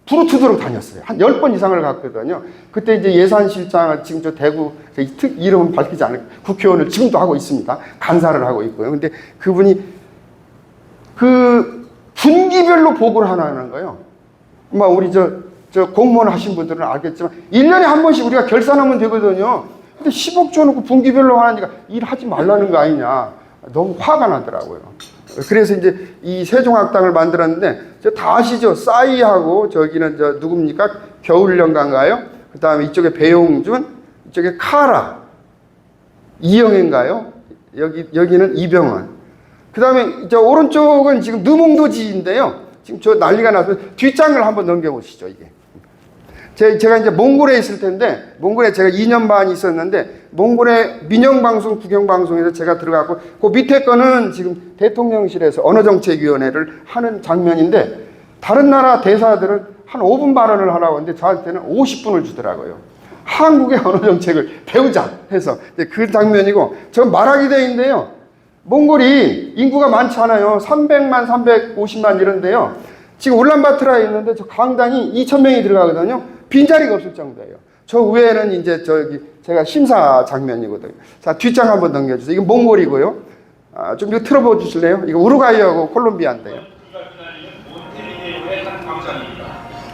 부르트도록 다녔어요. 한 10번 이상을 갔거든요. 그때 이제 예산실장을 지금 저 대구 이름은 밝히지 않을 국회의원을 지금도 하고 있습니다. 간사를 하고 있고요. 근데 그분이 그 분기별로 보고를 하는 거예요. 뭐 우리 저 공무원 하신 분들은 알겠지만 1년에 한 번씩 우리가 결산하면 되거든요. 근데 10억 줘놓고 분기별로 하니까 일하지 말라는 거 아니냐. 너무 화가 나더라고요. 그래서 이제 이 세종학당을 만들었는데 다 아시죠? 싸이하고 저기는 누굽니까? 겨울연가인가요? 그 다음에 이쪽에 배용준, 이쪽에 카라, 이영애인가요? 여기는 이병헌. 그 다음에 저 오른쪽은 지금 느몽도지인데요. 지금 저 난리가 나서 뒷장을 한번 넘겨보시죠, 이게. 제가 이제 몽골에 있을 텐데, 몽골에 제가 2년 반 있었는데, 몽골의 민영방송, 국영방송에서 제가 들어가고, 그 밑에 거는 지금 대통령실에서 언어정책위원회를 하는 장면인데, 다른 나라 대사들은 한 5분 발언을 하라고 하는데, 저한테는 50분을 주더라고요. 한국의 언어정책을 배우자 해서, 그 장면이고, 저 말하기 대인데요. 몽골이 인구가 많지 않아요. 300만, 350만 이런데요. 지금 울란바토르에 있는데 저 강당이 2,000명이 들어가거든요. 빈자리가 없을 정도예요. 저 위에는 이제 제가 심사 장면이거든요. 자, 뒷장 한번 넘겨주세요. 이거 몽골이고요. 좀 이거 틀어보 주실래요? 이거 우루과이하고 콜롬비아인데요. 몬테비데오의 한 광장입니다.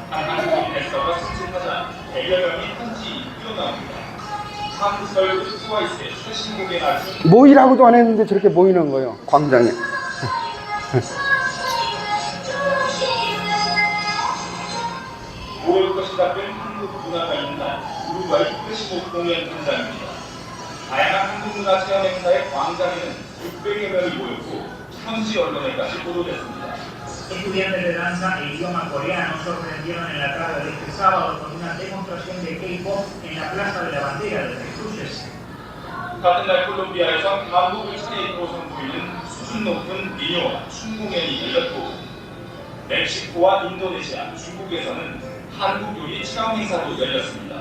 한국인에서 승진하자 100여 명이 한지 뛰어나옵니다. 한국설 스와이스의 최신곡에 맞춘 모이라고도 안 했는데 저렇게 모이는 거예요. 광장에. 모을 것이다 된 한국 문화가 있는 날 우루과이 회시곡 공연 현장입니다. 다양한 한국 문화 체험 행사의 광장에는 600여 명이 모였고 현지 언론에까지 보도됐습니다. Estudiantes de danza e idioma coreano sorprendieron en la tarde de este sábado con una demostración de K-pop en la plaza de la bandera de Cruces. 같은 날 콜롬비아에서 한국을 차례로 선보이는 수준 높은 민요와 춤 공연이 열렸고 멕시코와 인도네시아, 중국에서는 한국 요리 체험 행사도 열렸습니다.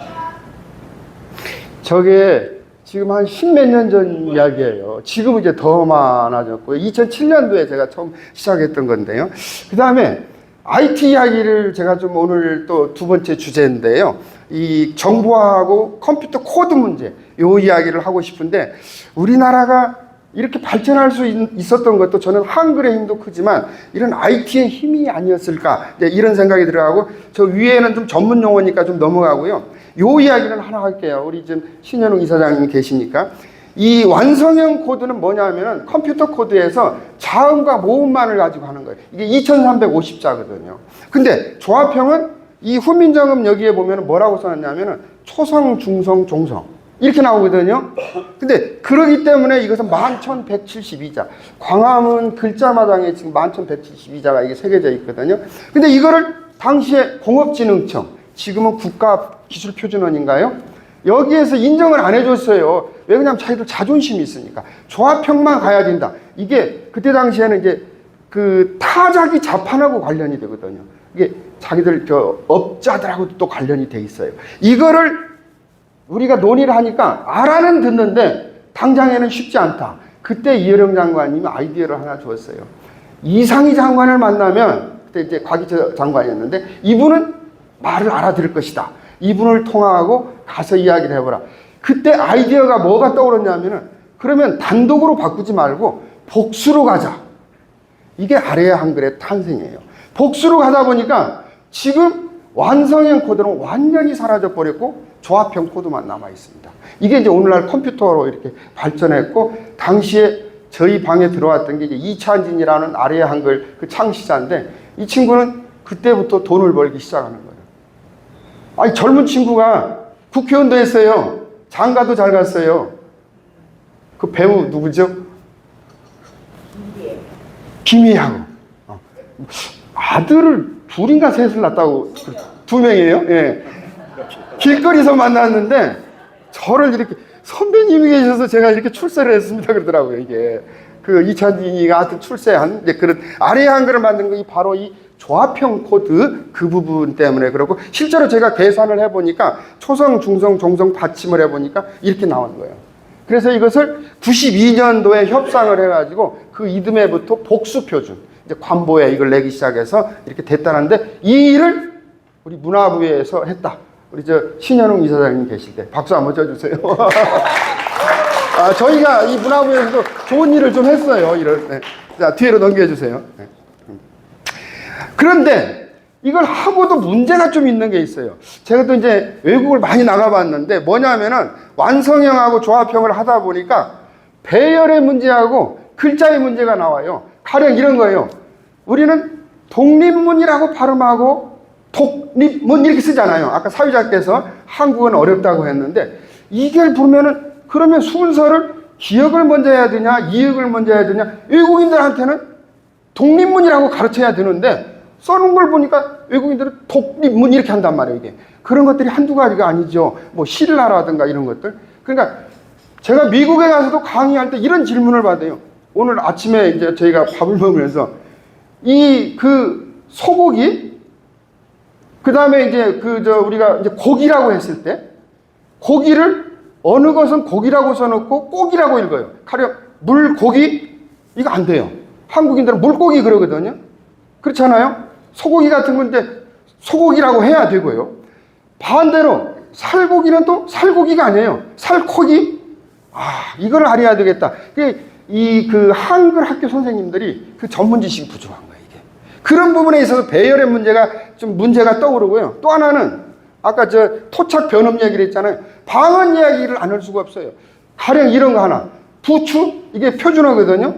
저게 지금 한 10몇 년 전 이야기예요. 지금은 이제 더 많아졌고요. 2007년도에 제가 처음 시작했던 건데요. 그 다음에 IT 이야기를 제가 좀 오늘 또 두 번째 주제인데요. 이 정보화하고 컴퓨터 코드 문제, 요 이야기를 하고 싶은데 우리나라가 이렇게 발전할 수 있었던 것도 저는 한글의 힘도 크지만 이런 IT의 힘이 아니었을까 이런 생각이 들어가고, 저 위에는 좀 전문 용어니까 좀 넘어가고요. 요 이야기는 하나 할게요. 우리 지금 신현웅 이사장님이 계시니까. 이 완성형 코드는 뭐냐면은 컴퓨터 코드에서 자음과 모음만을 가지고 하는 거예요. 이게 2350자거든요. 근데 조합형은 이 훈민정음 여기에 보면 뭐라고 써놨냐면은 초성, 중성, 종성 이렇게 나오거든요. 근데 그러기 때문에 이것은 11,172자. 광화문 글자마당에 지금 11,172자가 이게 새겨져 있거든요. 근데 이거를 당시에 공업진흥청, 지금은 국가기술표준원인가요? 여기에서 인정을 안 해줬어요. 왜 그러냐면 자기들 자존심이 있으니까. 조합형만 가야 된다. 이게 그때 당시에는 이제 그 타자기 자판하고 관련이 되거든요. 이게 자기들 저 업자들하고도 또 관련이 돼 있어요. 이거를 우리가 논의를 하니까 알아는 듣는데 당장에는 쉽지 않다. 그때 이혜령 장관님이 아이디어를 하나 주었어요. 이상희 장관을 만나면, 그때 이제 과기처 장관이었는데, 이분은 말을 알아들을 것이다. 이분을 통화하고 가서 이야기를 해보라. 그때 아이디어가 뭐가 떠오르냐면은, 그러면 단독으로 바꾸지 말고 복수로 가자. 이게 아래의 한글의 탄생이에요. 복수로 가다 보니까 지금 완성형 코드는 완전히 사라져 버렸고 조합형 코드만 남아 있습니다. 이게 이제 오늘날 컴퓨터로 이렇게 발전했고, 당시에 저희 방에 들어왔던 게 이제 이찬진이라는 아래의 한글 그 창시자인데, 이 친구는 그때부터 돈을 벌기 시작하는 거예요. 아니, 젊은 친구가 국회의원도 했어요. 장가도 잘 갔어요. 그 배우 누구죠? 김희하고. 아들을 둘인가 셋을 낳았다고. 2명이에요? 예. 길거리에서 만났는데 저를 이렇게, 선배님이 계셔서 제가 이렇게 출세를 했습니다 그러더라고요. 이게 그 이찬진이가 하여튼 출세한 이제 그런 아래의 한글을 만든 거, 바로 이 조합형 코드 그 부분 때문에 그렇고, 실제로 제가 계산을 해보니까 초성, 중성, 종성 받침을 해보니까 이렇게 나오는 거예요. 그래서 이것을 92년도에 협상을 해가지고 그 이듬해부터 복수표준, 이제 관보에 이걸 내기 시작해서 이렇게 됐다는데, 이 일을 우리 문화부에서 했다. 우리 저 신현웅 이사장님 계실 때 박수 한번 쳐주세요. 저희가 이 문화부에서도 좋은 일을 좀 했어요. 네. 자, 뒤로 넘겨주세요. 네. 그런데 이걸 하고도 문제가 좀 있는 게 있어요. 제가 또 이제 외국을 많이 나가봤는데, 뭐냐면은 완성형하고 조합형을 하다 보니까 배열의 문제하고 글자의 문제가 나와요. 가령 이런 거예요. 우리는 독립문이라고 발음하고 독립문 이렇게 쓰잖아요. 아까 사회자께서 한국은 어렵다고 했는데, 이걸 보면은 그러면 순서를 기역을 먼저 해야 되냐, 이역을 먼저 해야 되냐, 외국인들한테는 독립문이라고 가르쳐야 되는데 써놓은 걸 보니까 외국인들은 독립문 이렇게 한단 말이에요. 이게 그런 것들이 한두 가지가 아니죠. 뭐 신라라든가 이런 것들. 그러니까 제가 미국에 가서도 강의할 때 이런 질문을 받아요. 오늘 아침에 이제 저희가 밥을 먹으면서 이 그 소고기, 그 다음에 이제 우리가 이제 고기라고 했을 때, 고기를 어느 것은 고기라고 써놓고 꼭이라고 읽어요. 가령 물고기, 이거 안 돼요. 한국인들은 물고기 그러거든요. 그렇잖아요. 소고기 같은 건데 소고기라고 해야 되고요. 반대로 살고기는 또 살고기가 아니에요. 살코기. 이걸 알아야 되겠다. 그 한글 학교 선생님들이 그 전문 지식이 부족한 거예요. 이게 그런 부분에 있어서 배열의 문제가 떠오르고요. 또 하나는 아까 저 토착 변음 얘기를 했잖아요. 방언 이야기를 안 할 수가 없어요. 가령 이런 거 하나, 부추, 이게 표준어거든요.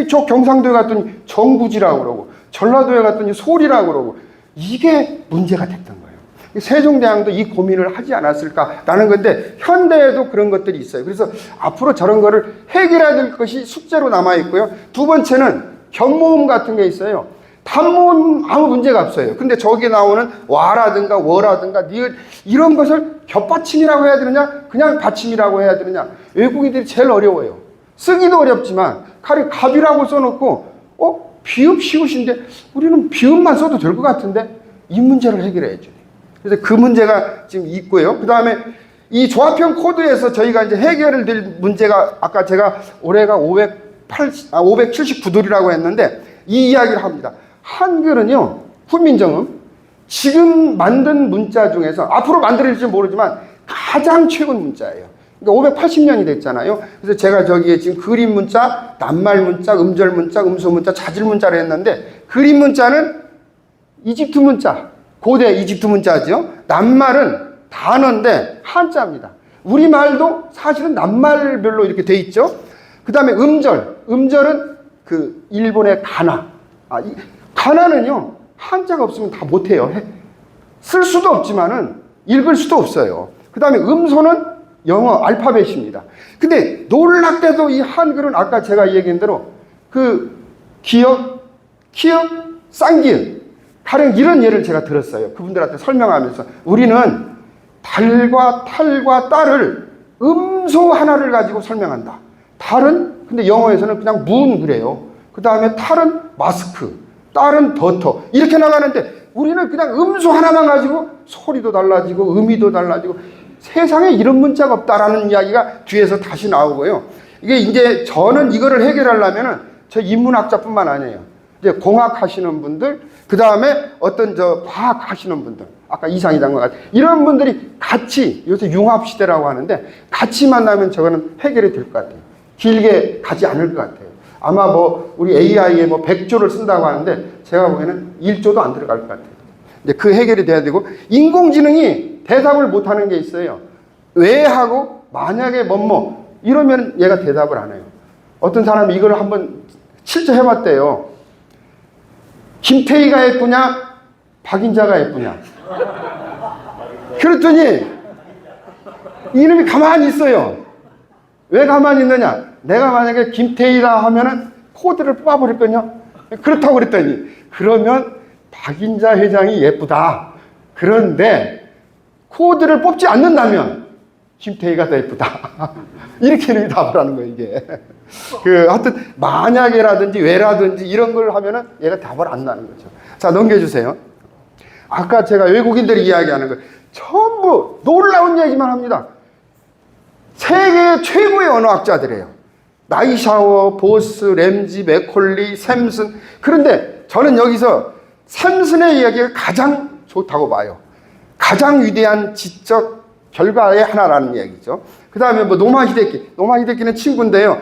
저 경상도에 갔더니 정부지라고 그러고, 전라도에 갔더니 소리라고 그러고, 이게 문제가 됐던 거예요. 세종대왕도 이 고민을 하지 않았을까라는 건데, 현대에도 그런 것들이 있어요. 그래서 앞으로 저런 거를 해결해야 될 것이 숙제로 남아있고요. 두 번째는 견모음 같은 게 있어요. 단모음 아무 문제가 없어요. 근데 저기에 나오는 와라든가 워라든가 니을, 이런 것을 겹받침이라고 해야 되느냐, 그냥 받침이라고 해야 되느냐, 외국인들이 제일 어려워요. 쓰기도 어렵지만 가령 갑이라고 써놓고 비읍 시옷인데 우리는 비읍만 써도 될 것 같은데, 이 문제를 해결해야죠. 그래서 그 문제가 지금 있고요. 그 다음에 이 조합형 코드에서 저희가 이제 해결을 될 문제가, 아까 제가 올해가 579돌이라고 했는데 이 이야기를 합니다. 한글은요, 훈민정음 지금 만든 문자 중에서 앞으로 만들어질지 모르지만 가장 최근 문자예요. 그러니까 580년이 됐잖아요. 그래서 제가 저기에 지금 그림 문자, 낱말 문자, 음절 문자, 음소 문자, 자질 문자를 했는데 그림 문자는 이집트 문자, 고대 이집트 문자죠. 낱말은 단어인데 한자입니다. 우리말도 사실은 낱말별로 이렇게 돼 있죠. 그 다음에 음절은 그 일본의 가나. 이 가나는요, 한자가 없으면 다 못해요. 쓸 수도 없지만은 읽을 수도 없어요. 그 다음에 음소는 영어 알파벳입니다. 근데 놀랍게도 이 한글은 아까 제가 얘기한 대로 그 기역, 키역, 쌍기역, 가령 이런 예를 제가 들었어요. 그분들한테 설명하면서 우리는 달과 탈과 딸을 음소 하나를 가지고 설명한다. 달은 근데 영어에서는 그냥 문 그래요. 그 다음에 탈은 마스크, 딸은 버터 이렇게 나가는데 우리는 그냥 음소 하나만 가지고 소리도 달라지고 의미도 달라지고 세상에 이런 문자가 없다라는 이야기가 뒤에서 다시 나오고요. 이게 이제 저는 이거를 해결하려면은 저 인문학자뿐만 아니에요. 이제 공학 하시는 분들, 그 다음에 어떤 저 과학 하시는 분들, 아까 이상희 장관 같은 이런 분들이 같이 요새 융합 시대라고 하는데 같이 만나면 저거는 해결이 될 것 같아요. 길게 가지 않을 것 같아요. 아마 뭐 우리 AI에 뭐 100조를 쓴다고 하는데 제가 보기에는 1조도 안 들어갈 것 같아요. 이제 그 해결이 돼야 되고 인공지능이 대답을 못하는 게 있어요. 왜 하고 만약에 뭐뭐 이러면 얘가 대답을 안 해요. 어떤 사람이 이걸 한번 실제 해봤대요. 김태희가 예쁘냐 박인자가 예쁘냐. 그랬더니 이놈이 가만히 있어요. 왜 가만히 있느냐. 내가 만약에 김태희라 하면은 코드를 뽑아버릴 거냐. 그렇다고 그랬더니 그러면 박인자 회장이 예쁘다. 그런데 코드를 뽑지 않는다면 김태희가 더 예쁘다. 이렇게 이름이 답을 하는 거예요, 이게. 하여튼, 만약에라든지 왜라든지 이런 걸 하면은 얘가 답을 안 나는 거죠. 자, 넘겨주세요. 아까 제가 외국인들이 이야기하는 거 전부 놀라운 얘기만 합니다. 세계 최고의 언어학자들이에요. 나이샤워, 보스, 램지, 맥콜리, 샘슨. 그런데 저는 여기서 샘슨의 이야기가 가장 좋다고 봐요. 가장 위대한 지적 결과의 하나라는 얘기죠. 그 다음에 뭐 노마 히데키는 친구인데요.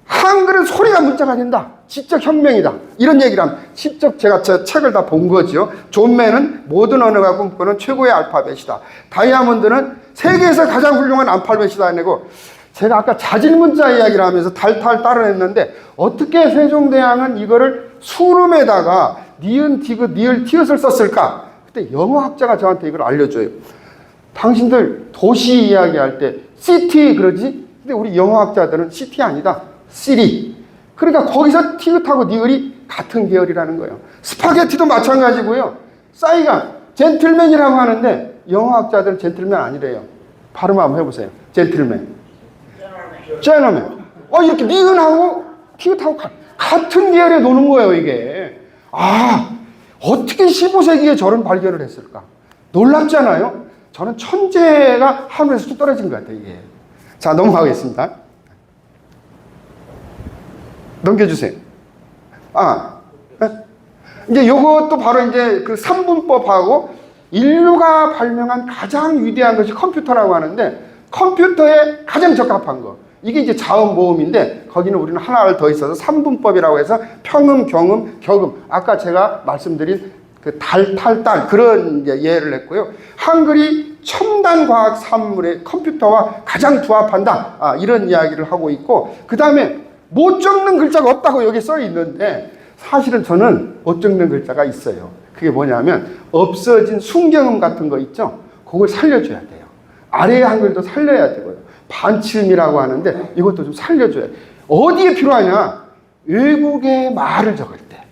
한글은 소리가 문자가 된다. 지적 혁명이다. 이런 얘기를 하면 직접 제가 제 책을 다 본 거죠. 존 맨은 모든 언어가 꿈꾸는 최고의 알파벳이다. 다이아몬드는 세계에서 가장 훌륭한 알파벳이다. 아니고 제가 아까 자질 문자 이야기를 하면서 달탈 따라냈는데 어떻게 세종대왕은 이거를 수름에다가 니은, 디귿, 니을, 티읕을 썼을까? 그때 영어학자가 저한테 이걸 알려줘요. 당신들 도시 이야기할 때 시티 그러지? 근데 우리 영어학자들은 시티 아니다. 시리. 그러니까 거기서 티귿하고 니을이 같은 계열이라는 거예요. 스파게티도 마찬가지고요. 싸이가 젠틀맨이라고 하는데 영어학자들은 젠틀맨 아니래요. 발음 한번 해보세요. 젠틀맨. 제너맨. 이렇게 니은하고 티귿하고 같은 계열에 노는 거예요, 이게. 어떻게 15세기에 저런 발견을 했을까? 놀랍잖아요? 저는 천재가 하늘에서 뚝 떨어진 것 같아요, 이게. 자, 넘어가겠습니다. 넘겨주세요. 이제 요것도 바로 이제 그 3분법하고 인류가 발명한 가장 위대한 것이 컴퓨터라고 하는데 컴퓨터에 가장 적합한 거. 이게 이제 자음모음인데 거기는 우리는 하나를 더 있어서 3분법이라고 해서 평음, 경음, 격음. 아까 제가 말씀드린 그 달탈딸 그런 예를 했고요. 한글이 첨단 과학 산물의 컴퓨터와 가장 부합한다. 이런 이야기를 하고 있고 그 다음에 못 적는 글자가 없다고 여기 써 있는데 사실은 저는 못 적는 글자가 있어요. 그게 뭐냐면 없어진 순경음 같은 거 있죠. 그걸 살려줘야 돼요. 아래의 한글도 살려야 되고요. 반치음이라고 하는데 이것도 좀 살려줘야 돼요. 어디에 필요하냐? 외국의 말을 적을 때.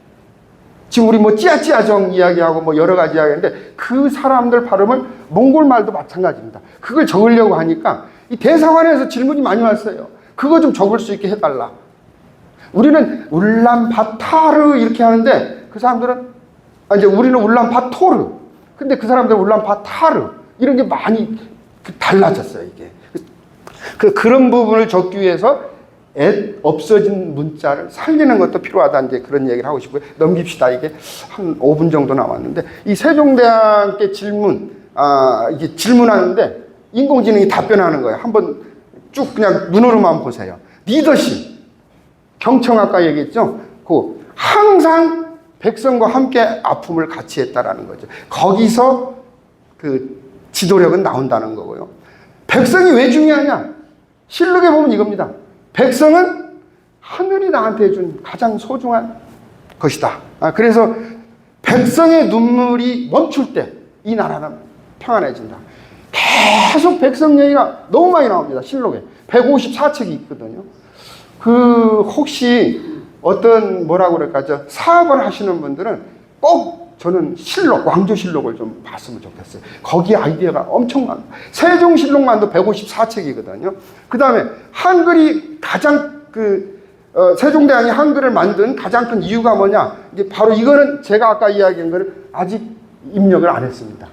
지금 우리 뭐 찌아찌아정 이야기하고 뭐 여러 가지 이야기하는데 그 사람들 발음을 몽골 말도 마찬가지입니다. 그걸 적으려고 하니까 이 대사관에서 질문이 많이 왔어요. 그거 좀 적을 수 있게 해달라. 우리는 울란바타르 이렇게 하는데 그 사람들은 이제 우리는 울란바토르. 근데 그 사람들은 울란바타르 이런 게 많이 달라졌어요, 이게. 그런 부분을 적기 위해서 없어진 문자를 살리는 것도 필요하다. 이제 그런 얘기를 하고 싶고요. 넘깁시다. 이게 한 5분 정도 남았는데 이 세종대왕께 이게 질문하는데 인공지능이 답변하는 거예요. 한번 쭉 그냥 눈으로만 보세요. 리더십. 경청 아까 얘기했죠? 그 항상 백성과 함께 아픔을 같이 했다라는 거죠. 거기서 그 지도력은 나온다는 거고요. 백성이 왜 중요하냐? 실록에 보면 이겁니다. 백성은 하늘이 나한테 해준 가장 소중한 것이다. 그래서 백성의 눈물이 멈출 때 이 나라는 평안해진다. 계속 백성 얘기가 너무 많이 나옵니다. 실록에. 154책이 있거든요. 혹시 어떤 뭐라고 그럴까, 사업을 하시는 분들은 꼭 저는 실록, 왕조실록을 좀 봤으면 좋겠어요. 거기 아이디어가 엄청 많아요. 세종실록만도 154책이거든요. 그 다음에 한글이 가장 세종대왕이 한글을 만든 가장 큰 이유가 뭐냐? 이게 바로 이거는 제가 아까 이야기한 거를 아직 입력을 안 했습니다.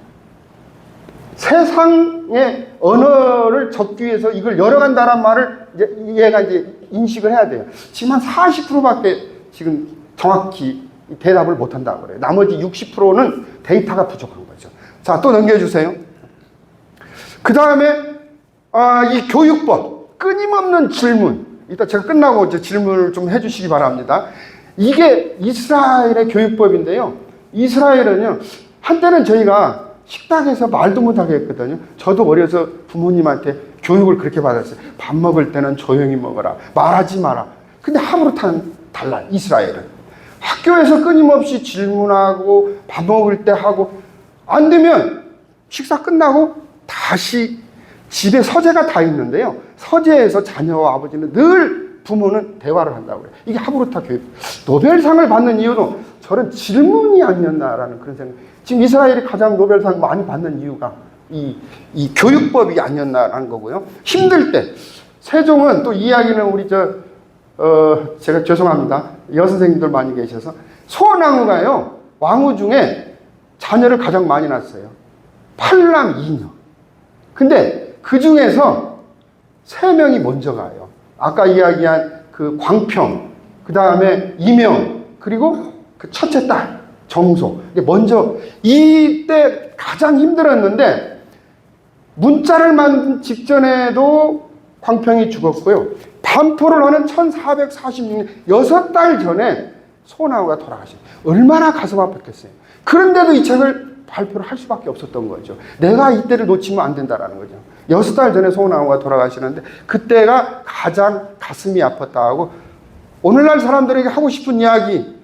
세상의 언어를 적기 위해서 이걸 열어간다는 말을 얘가 이제 인식을 해야 돼요. 지금 한 40%밖에 지금 정확히 대답을 못 한다고 그래요. 나머지 60%는 데이터가 부족한 거죠. 자, 또 넘겨주세요. 그 다음에, 이 교육법. 끊임없는 질문. 이따 제가 끝나고 이제 질문을 좀 해주시기 바랍니다. 이게 이스라엘의 교육법인데요. 이스라엘은요, 한때는 저희가 식당에서 말도 못하게 했거든요. 저도 어려서 부모님한테 교육을 그렇게 받았어요. 밥 먹을 때는 조용히 먹어라. 말하지 마라. 근데 하루탄 달라요. 이스라엘은. 학교에서 끊임없이 질문하고 밥 먹을 때 하고 안 되면 식사 끝나고 다시 집에 서재가 다 있는데요. 서재에서 자녀와 아버지는 늘 부모는 대화를 한다고 그래요. 이게 하브루타 교육. 노벨상을 받는 이유도 저런 질문이 아니었나라는 그런 생각. 지금 이스라엘이 가장 노벨상 많이 받는 이유가 이 교육법이 아니었나라는 거고요. 힘들 때 세종은 또 이야기는 우리 제가 죄송합니다. 여선생님들 많이 계셔서 소원왕후가요, 왕후 중에 자녀를 가장 많이 낳았어요. 8남 2녀. 근데 그 중에서 3명이 먼저 가요. 아까 이야기한 그 광평, 그 다음에 이명, 그리고 그 첫째 딸 정소. 먼저 이때 가장 힘들었는데 문자를 만든 직전에도 광평이 죽었고요. 반포를 하는 1446년 6달 전에 소나우가 돌아가셨어요. 얼마나 가슴 아팠겠어요. 그런데도 이 책을 발표를 할 수밖에 없었던 거죠. 내가 이때를 놓치면 안 된다라는 거죠. 6달 전에 소나우가 돌아가시는데 그때가 가장 가슴이 아팠다 하고, 오늘날 사람들에게 하고 싶은 이야기,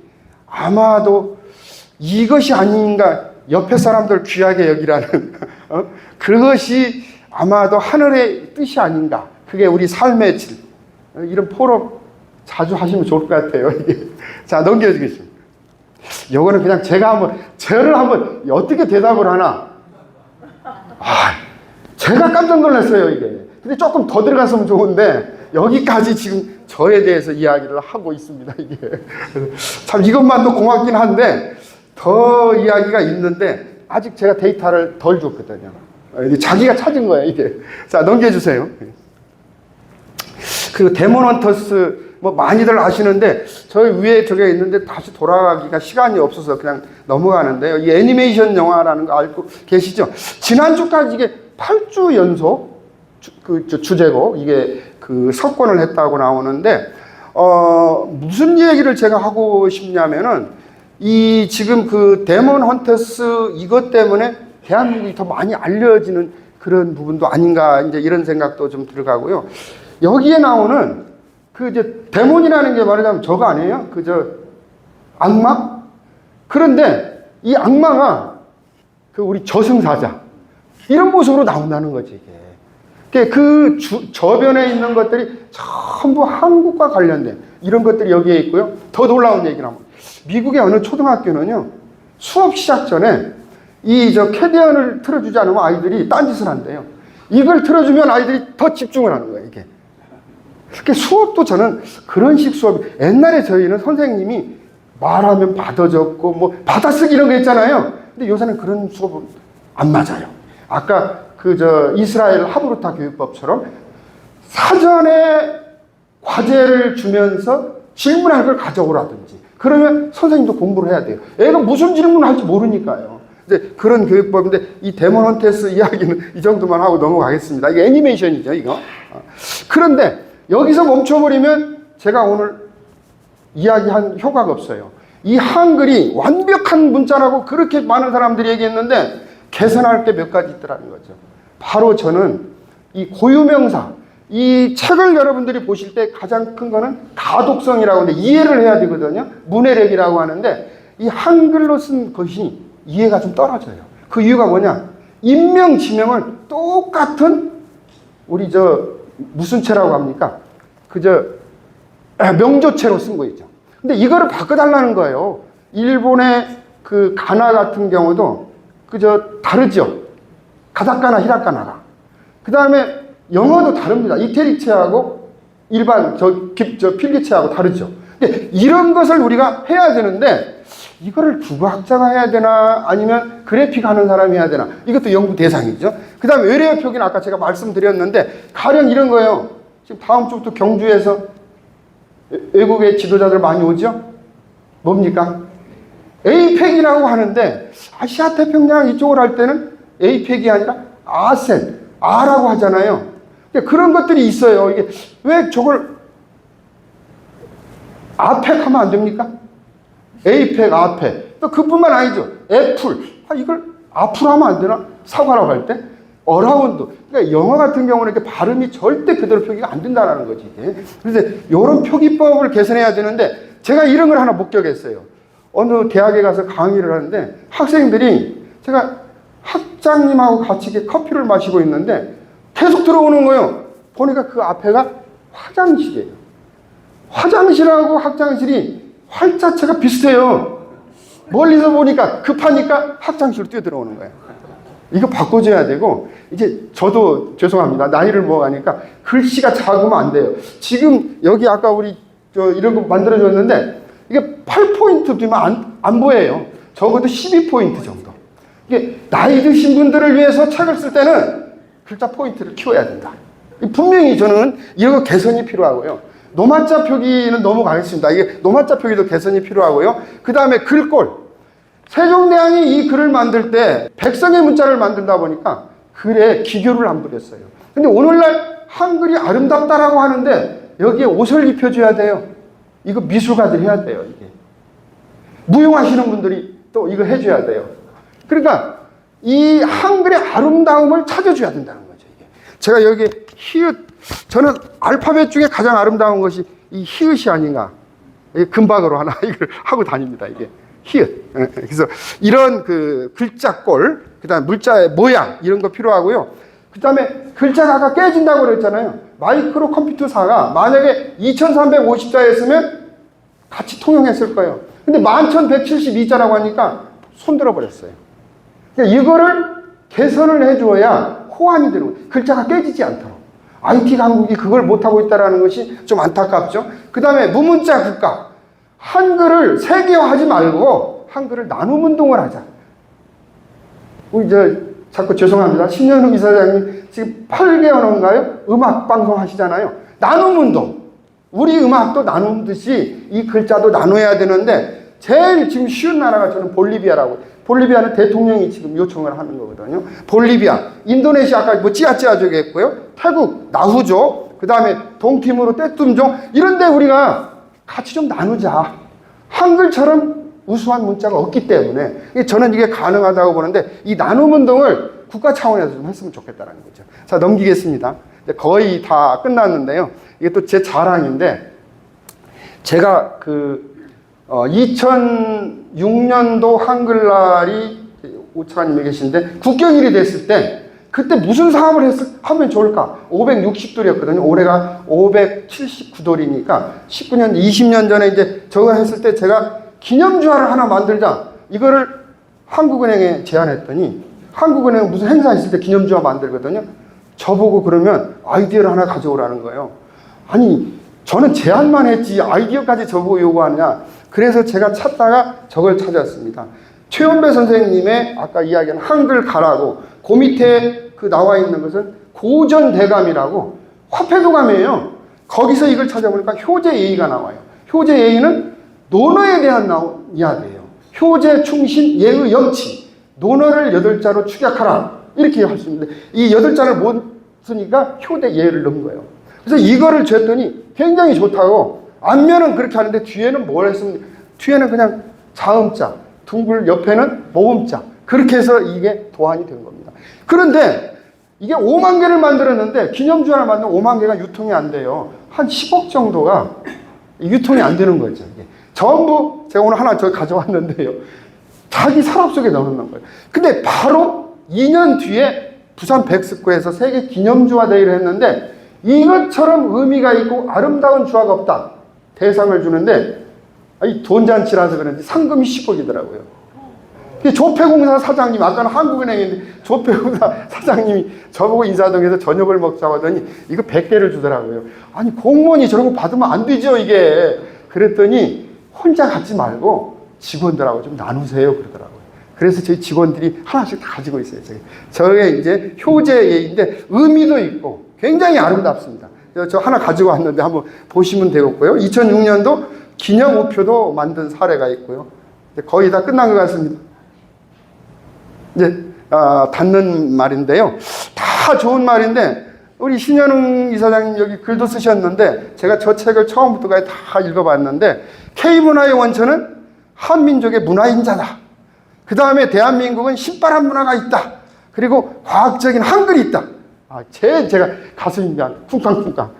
아마도 이것이 아닌가, 옆에 사람들 귀하게 여기라는 그것이 아마도 하늘의 뜻이 아닌가. 그게 우리 삶의 질. 이런 포럼 자주 하시면 좋을 것 같아요. 이게. 자, 넘겨주겠습니다. 요거는 그냥 저를 한번 어떻게 대답을 하나. 제가 깜짝 놀랐어요, 이게. 근데 조금 더 들어갔으면 좋은데, 여기까지 지금 저에 대해서 이야기를 하고 있습니다, 이게. 참 이것만도 고맙긴 한데, 더 이야기가 있는데, 아직 제가 데이터를 덜 줬거든요. 자기가 찾은 거예요, 이게. 자, 넘겨주세요. 그리고 데몬 헌터스, 많이들 아시는데, 저희 위에 저게 있는데 다시 돌아가기가 시간이 없어서 그냥 넘어가는데요. 이 애니메이션 영화라는 거 알고 계시죠? 지난주까지 이게 8주 연속 주제곡, 이게 석권을 했다고 나오는데, 무슨 얘기를 제가 하고 싶냐면은, 지금 데몬 헌터스 이것 때문에 대한민국이 더 많이 알려지는 그런 부분도 아닌가, 이제 이런 생각도 좀 들어가고요. 여기에 나오는 데몬이라는 게 말하자면 저거 아니에요? 악마? 그런데 이 악마가 우리 저승사자. 이런 모습으로 나온다는 거지, 이게. 저변에 있는 것들이 전부 한국과 관련된 이런 것들이 여기에 있고요. 더 놀라운 얘기를 하면, 미국의 어느 초등학교는요, 수업 시작 전에 캐디언을 틀어주지 않으면 아이들이 딴짓을 한대요. 이걸 틀어주면 아이들이 더 집중을 하는 거예요, 이게. 수업도 저는 그런 식 수업, 옛날에 저희는 선생님이 말하면 받아 적고, 받아쓰기 이런 거 있잖아요. 근데 요새는 그런 수업은 안 맞아요. 아까 이스라엘 하브루타 교육법처럼 사전에 과제를 주면서 질문할 걸 가져오라든지, 그러면 선생님도 공부를 해야 돼요. 애가 무슨 질문을 할지 모르니까요. 이제 그런 교육법인데, 이 데몬 헌터스 이야기는 이 정도만 하고 넘어가겠습니다. 이게 애니메이션이죠, 이거. 그런데 여기서 멈춰버리면 제가 오늘 이야기한 효과가 없어요. 이 한글이 완벽한 문자라고 그렇게 많은 사람들이 얘기했는데 개선할 게 몇 가지 있더라는 거죠. 바로 저는 이 고유명사, 이 책을 여러분들이 보실 때 가장 큰 거는 가독성이라고 하는데 이해를 해야 되거든요. 문해력이라고 하는데 이 한글로 쓴 것이 이해가 좀 떨어져요. 그 이유가 뭐냐? 인명, 지명을 똑같은 우리 무슨 체라고 합니까? 명조체로 쓴 거 있죠. 근데 이거를 바꿔달라는 거예요. 일본의 그 가나 같은 경우도 다르죠. 가다카나, 히라카나가. 그 다음에 영어도 다릅니다. 이태리체하고 일반 필기체하고 다르죠. 근데 이런 것을 우리가 해야 되는데 이거를 국어학자가 해야 되나 아니면 그래픽 하는 사람이 해야 되나 이것도 연구 대상이죠. 그 다음에 외래어 표기는 아까 제가 말씀드렸는데 가령 이런 거예요. 지금 다음 주부터 경주에서 외국의 지도자들 많이 오죠? 뭡니까? 에이펙이라고 하는데 아시아 태평양 이쪽을 할 때는 에이펙이 아니라 아센, 아라고 하잖아요. 그런 것들이 있어요. 이게 왜 저걸 아펙 하면 안 됩니까? 에이펙, 아펙. 또 그뿐만 아니죠. 애플. 이걸 아플 하면 안 되나? 사과라고 할 때? 어라운드. 그러니까 영어 같은 경우는 이렇게 발음이 절대 그대로 표기가 안 된다는 거지. 그래서 이런 표기법을 개선해야 되는데 제가 이런 걸 하나 목격했어요. 어느 대학에 가서 강의를 하는데 학생들이 제가 학장님하고 같이 이렇게 커피를 마시고 있는데 계속 들어오는 거예요. 보니까 그 앞에가 화장실이에요. 화장실하고 학장실이 활자체가 비슷해요. 멀리서 보니까 급하니까 학장실로 뛰어들어오는 거예요. 이거 바꿔줘야 되고 이제 저도 죄송합니다. 나이를 먹으니까 글씨가 작으면 안 돼요. 지금 여기 아까 우리 이런 거 만들어줬는데 이게 8포인트 되면 안 보여요. 적어도 12포인트 정도. 이게 나이 드신 분들을 위해서 책을 쓸 때는 글자 포인트를 키워야 된다. 분명히 저는 이거 개선이 필요하고요. 노마자 표기는 넘어가겠습니다. 이게 노마자 표기도 개선이 필요하고요. 그 다음에 글꼴. 세종대왕이 이 글을 만들 때 백성의 문자를 만든다 보니까 글에 기교를 안 부렸어요. 근데 오늘날 한글이 아름답다라고 하는데 여기에 옷을 입혀줘야 돼요. 이거 미술가들이 해야 돼요. 이게 무용하시는 분들이 또 이거 해줘야 돼요. 그러니까 이 한글의 아름다움을 찾아줘야 된다는 거죠. 이게 제가 여기 히읗, 저는 알파벳 중에 가장 아름다운 것이 이 히읗이 아닌가. 금박으로 하나 이걸 하고 다닙니다. 이게 히읗. 그래서 이런 그 글자꼴, 그 다음에 물자의 모양 이런 거 필요하고요. 그 다음에 글자가 아까 깨진다고 그랬잖아요. 마이크로 컴퓨터사가 만약에 2350자였으면 같이 통용했을 거예요. 근데 11172자라고 하니까 손들어 버렸어요. 그러니까 이거를 개선을 해줘야 호환이 되는 거예요. 글자가 깨지지 않도록. IT 강국이 그걸 못하고 있다는 것이 좀 안타깝죠. 그 다음에 무문자 국가. 한글을 세계화하지 말고 한글을 나눔 운동을 하자. 우리 자꾸 죄송합니다. 신현욱 이사장님 지금 8개월인가요? 음악 방송 하시잖아요. 나눔 운동. 우리 음악도 나누듯이 이 글자도 나눠야 되는데 제일 지금 쉬운 나라가 저는 볼리비아라고. 볼리비아는 대통령이 지금 요청을 하는 거거든요. 볼리비아, 인도네시아 아까 찌아찌아족이 했고요. 태국, 나후족, 그 다음에 동티모르, 떼뚱종 이런데 우리가 같이 좀 나누자. 한글처럼 우수한 문자가 없기 때문에 저는 이게 가능하다고 보는데 이 나눔 운동을 국가 차원에서 좀 했으면 좋겠다는 거죠. 자, 넘기겠습니다. 거의 다 끝났는데요. 이게 또 제 자랑인데 제가 2006년도 한글날이 오차관님이 계신데 국경일이 됐을 때 그때 무슨 사업을 하면 좋을까? 560돌이었거든요. 올해가 579돌이니까 19년, 20년 전에 이제 저거 했을 때 제가 기념주화를 하나 만들자. 이거를 한국은행에 제안했더니 한국은행 무슨 행사 있을 때 기념주화 만들거든요. 저보고 그러면 아이디어를 하나 가져오라는 거예요. 아니, 저는 제안만 했지 아이디어까지 저보고 요구하느냐. 그래서 제가 찾다가 저걸 찾았습니다. 최원배 선생님의 아까 이야기한 한글 가라고 그 밑에 나와 있는 것은 고전대감이라고 화폐도감이에요. 거기서 이걸 찾아보니까 효제예의가 나와요. 효제예의는 논어에 대한 이야기예요. 효제, 충신, 예의, 염치. 논어를 8자로 축약하라. 이렇게 할 수 있는데 이 8자를 못 쓰니까 효대 예의를 넣은 거예요. 그래서 이거를 쟀더니 굉장히 좋다고. 앞면은 그렇게 하는데 뒤에는 뭘 했습니까? 뒤에는 그냥 자음자, 둥글 옆에는 모음자. 그렇게 해서 이게 도안이 된 겁니다. 그런데 이게 5만 개를 만들었는데 기념주 하나 만들면 5만 개가 유통이 안 돼요. 한 10억 정도가 유통이 안 되는 거죠. 이게. 전부 제가 오늘 하나 저 가져왔는데요. 자기 산업 속에 넣어놓는 거예요. 근데 바로 2년 뒤에 부산 백스코에서 세계 기념주화 대회를 했는데 이것처럼 의미가 있고 아름다운 주화가 없다. 대상을 주는데 이 돈잔치라서 그런지 상금이 10억이더라고요. 조폐공사 사장님, 아까는 한국은행인데 조폐공사 사장님이 저보고 인사동에서 저녁을 먹자고 하더니 이거 100개를 주더라고요. 아니 공무원이 저런 거 받으면 안 되죠 이게. 그랬더니 혼자 갖지 말고 직원들하고 좀 나누세요 그러더라고요. 그래서 저희 직원들이 하나씩 다 가지고 있어요. 저게 이제 효제인데 의미도 있고 굉장히 아름답습니다. 저 하나 가지고 왔는데 한번 보시면 되겠고요. 2006년도 기념 우표도 만든 사례가 있고요. 거의 다 끝난 것 같습니다. 이제 닫는 말인데요. 다 좋은 말인데 우리 신현웅 이사장님 여기 글도 쓰셨는데 제가 저 책을 처음부터까지 다 읽어봤는데 K문화의 원천은 한민족의 문화인자다. 그 다음에 대한민국은 신바람 문화가 있다. 그리고 과학적인 한글이 있다. 제가 가슴이 쿵쾅쿵쾅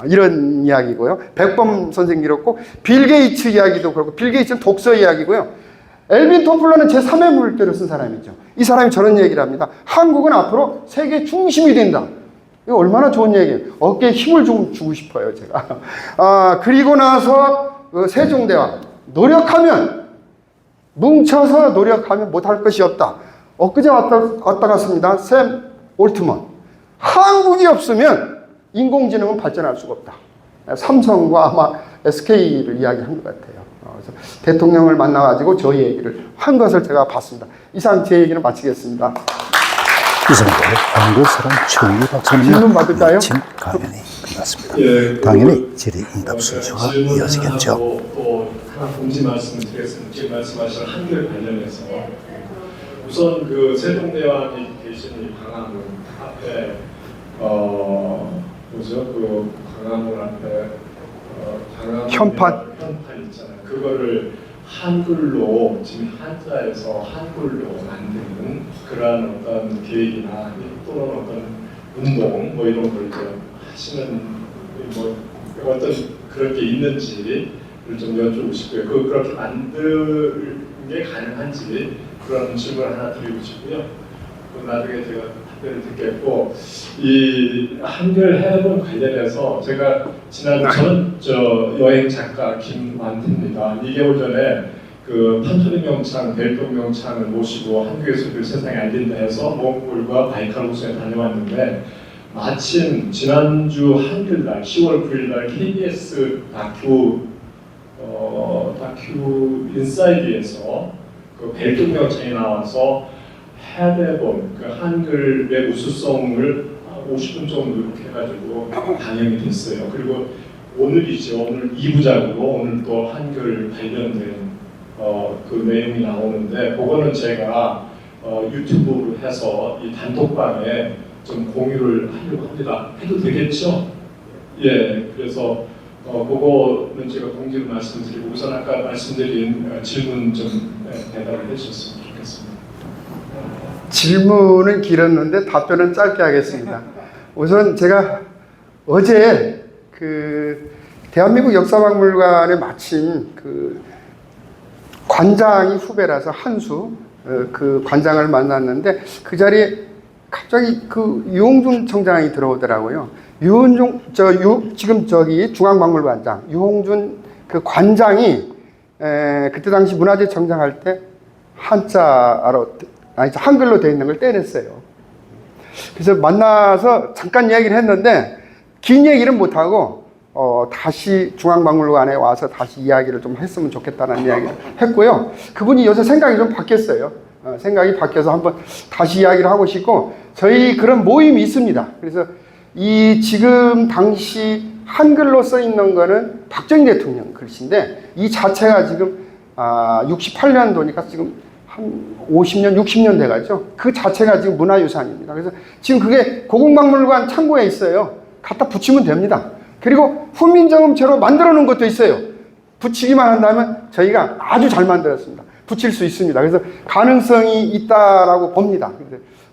이런 이야기고요. 백범 선생님 그렇고 빌 게이츠 이야기도 그렇고 빌 게이츠는 독서 이야기고요. 엘빈 토플러는 제3의 물결을 쓴 사람이죠. 이 사람이 저런 얘기를 합니다. 한국은 앞으로 세계 중심이 된다. 이거 얼마나 좋은 얘기예요. 어깨에 힘을 좀 주고 싶어요, 제가. 그리고 나서 세종대왕 노력하면 뭉쳐서 노력하면 못할 것이 없다. 엊그제 왔다 갔습니다. 샘 올트먼. 한국이 없으면 인공지능은 발전할 수가 없다. 삼성과 아마 SK를 이야기한 것 같아요. 그래서 대통령을 만나가지고 저희 얘기를 한 것을 제가 봤습니다. 이상 제 얘기는 마치겠습니다. 이상으로 한국사람 최은희 박사님 질문 받을까요? 아침 강연이 끝났습니다. 예, 당연히 질의응답 순서가 이어지겠죠. 또 하나 공지 말씀을 드리겠습니다. 지금 말씀하신 한글 관련해서 우선 그 세종대왕이 계신 이 광화문 앞에 뭐죠? 그 광화문 앞에 광화문 현판 있잖아요. 그거를 한글로 지금 한자에서 한글로 만드는 그러한 어떤 계획이나 또는 어떤 운동 뭐 이런 걸 좀 하시는 뭐 어떤 그런 게 있는지를 좀 여쭈고 싶고요. 그렇게 만들 게 가능한지 그런 질문을 하나 드리고 싶고요. 나중에 제가 답변을 듣겠고 이 한글 해본 관련해서 제가 저는 여행 작가 김완태입니다. 2개월 전에 그 판토리 명창, 벨동 명창을 모시고 한국에서 그 세상에 알린다 해서 몽골과 바이칼루스에 다녀왔는데 마침 지난주 한글날 10월 9일날 KBS 다큐 인사이드에서 그 벨동 명창이 나와서 해대본 그 한글의 우수성을 50분 정도 이렇게 해가지고 방영이 됐어요. 그리고 오늘이죠. 오늘 2부작으로 오늘 또 한글 관련된 그 내용이 나오는데 그거는 제가 유튜브로 해서 이 단톡방에 좀 공유를 하려고 합니다. 해도 되겠죠? 예, 그래서 그거는 제가 공지로 말씀드리고 우선 아까 말씀드린 질문 좀 대답을 해주셨으면 좋겠습니다. 질문은 길었는데 답변은 짧게 하겠습니다. 우선 제가 어제 그 대한민국 역사박물관에 마침 그 관장이 후배라서 한수 그 관장을 만났는데 그 자리에 갑자기 그 유홍준 청장이 들어오더라고요. 지금 저기 중앙박물관장 유홍준 그 관장이 그때 당시 문화재 정장할 때 한글로 되어 있는 걸 떼냈어요. 그래서 만나서 잠깐 얘기를 했는데 긴 얘기는 못하고 다시 중앙박물관에 와서 다시 이야기를 좀 했으면 좋겠다는 이야기를 했고요. 그분이 요새 생각이 좀 바뀌었어요. 생각이 바뀌어서 한번 다시 이야기를 하고 싶고 저희 그런 모임이 있습니다. 그래서 이 지금 당시 한글로 써 있는 거는 박정희 대통령 글씨인데 이 자체가 지금 68년도니까 지금 한 50년, 60년 돼가죠. 그 자체가 지금 문화유산입니다. 그래서 지금 그게 고궁박물관 창고에 있어요. 갖다 붙이면 됩니다. 그리고 훈민정음체로 만들어 놓은 것도 있어요. 붙이기만 한다면 저희가 아주 잘 만들었습니다. 붙일 수 있습니다. 그래서 가능성이 있다라고 봅니다.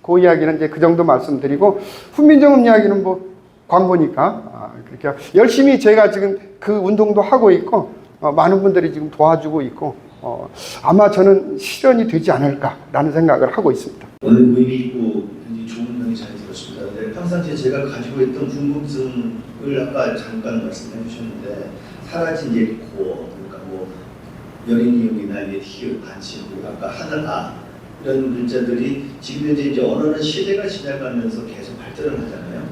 그 이야기는 이제 그 정도 말씀드리고, 훈민정음 이야기는 뭐 광고니까 그렇게 열심히 제가 지금 그 운동도 하고 있고, 많은 분들이 지금 도와주고 있고, 아마 저는 실현이 되지 않을까라는 생각을 하고 있습니다. 오늘 의미 있고 굉장히 좋은 강의 잘 들었습니다. 근데 평상시에 제가 가지고 있던 궁금증을 아까 잠깐 말씀해 주셨는데, 사라진 옛 고어, 그러니까 뭐 여린이용이나 옛 히읗, 반치구, 아까 하늘 아 이런 글자들이 지금 현재 이제 언어는 시대가 지나가면서 계속 발전을 하잖아요.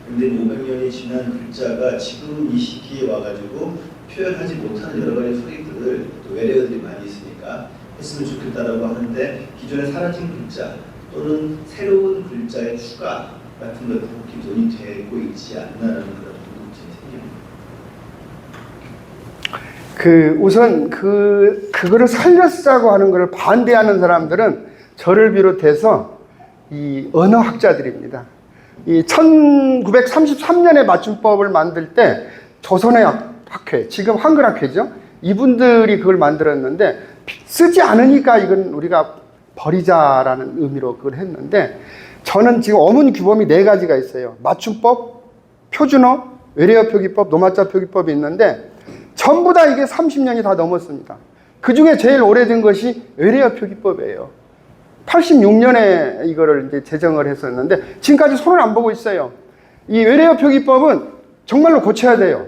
근데 500년이 지난 글자가 지금 이 시기에 와가지고 표현하지 못하는 여러 가지 소리들을 또 외래어들이 많이 있으니까 했으면 좋겠다라고 하는데, 기존에 사라진 글자 또는 새로운 글자의 추가 같은 것들이 혹시 논의되고 있지 않나라는 그런 궁금증이 생깁니다. 우선 그거를 살려 쓰자고 하는 것을 반대하는 사람들은 저를 비롯해서 이 언어학자들입니다. 이 1933년에 맞춤법을 만들 때 조선의 학회, 지금 한글학회죠. 이분들이 그걸 만들었는데, 쓰지 않으니까 이건 우리가 버리자라는 의미로 그걸 했는데, 저는 지금 어문 규범이 4가지가 있어요. 맞춤법, 표준어, 외래어 표기법, 노마자 표기법이 있는데 전부 다 이게 30년이 다 넘었습니다. 그 중에 제일 오래된 것이 외래어 표기법이에요. 86년에 이거를 이제 제정을 했었는데 지금까지 손을 안 보고 있어요. 이 외래어 표기법은 정말로 고쳐야 돼요.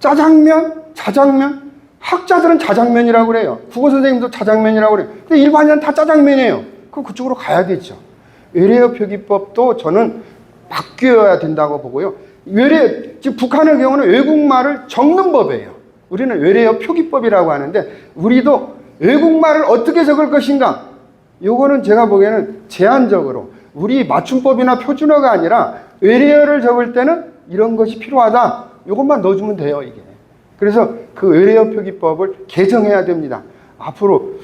짜장면, 자장면, 학자들은 자장면이라고 그래요. 국어 선생님도 자장면이라고 그래요. 근데 일반인은 다 짜장면이에요. 그럼 그쪽으로 가야 되죠. 외래어 표기법도 저는 바뀌어야 된다고 보고요. 지금 북한의 경우는 외국말을 적는 법이에요. 우리는 외래어 표기법이라고 하는데, 우리도 외국말을 어떻게 적을 것인가, 요거는 제가 보기에는 제한적으로 우리 맞춤법이나 표준어가 아니라 외래어를 적을 때는 이런 것이 필요하다, 요것만 넣어주면 돼요, 이게. 그래서 그 외래어 표기법을 개정해야 됩니다. 앞으로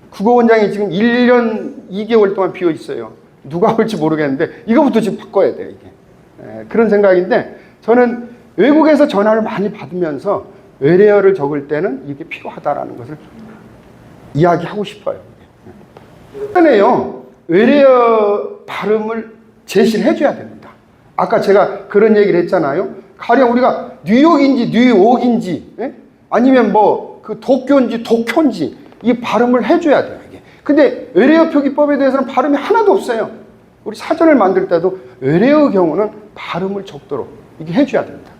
국어원장이 지금 1년 2개월 동안 비어 있어요. 누가 올지 모르겠는데 이거부터 지금 바꿔야 돼요, 이게. 그런 생각인데, 저는 외국에서 전화를 많이 받으면서 외래어를 적을 때는 이게 필요하다라는 것을 이야기하고 싶어요. 그러네요. 외래어 발음을 제시를 해줘야 됩니다. 아까 제가 그런 얘기를 했잖아요. 가령 우리가 뉴욕인지 뉴욕인지, 아니면 뭐 그 도쿄인지 도쿄인지 이 발음을 해줘야 돼요, 이게. 근데 외래어 표기법에 대해서는 발음이 하나도 없어요. 우리 사전을 만들 때도 외래어 경우는 발음을 적도록 이게 해줘야 됩니다.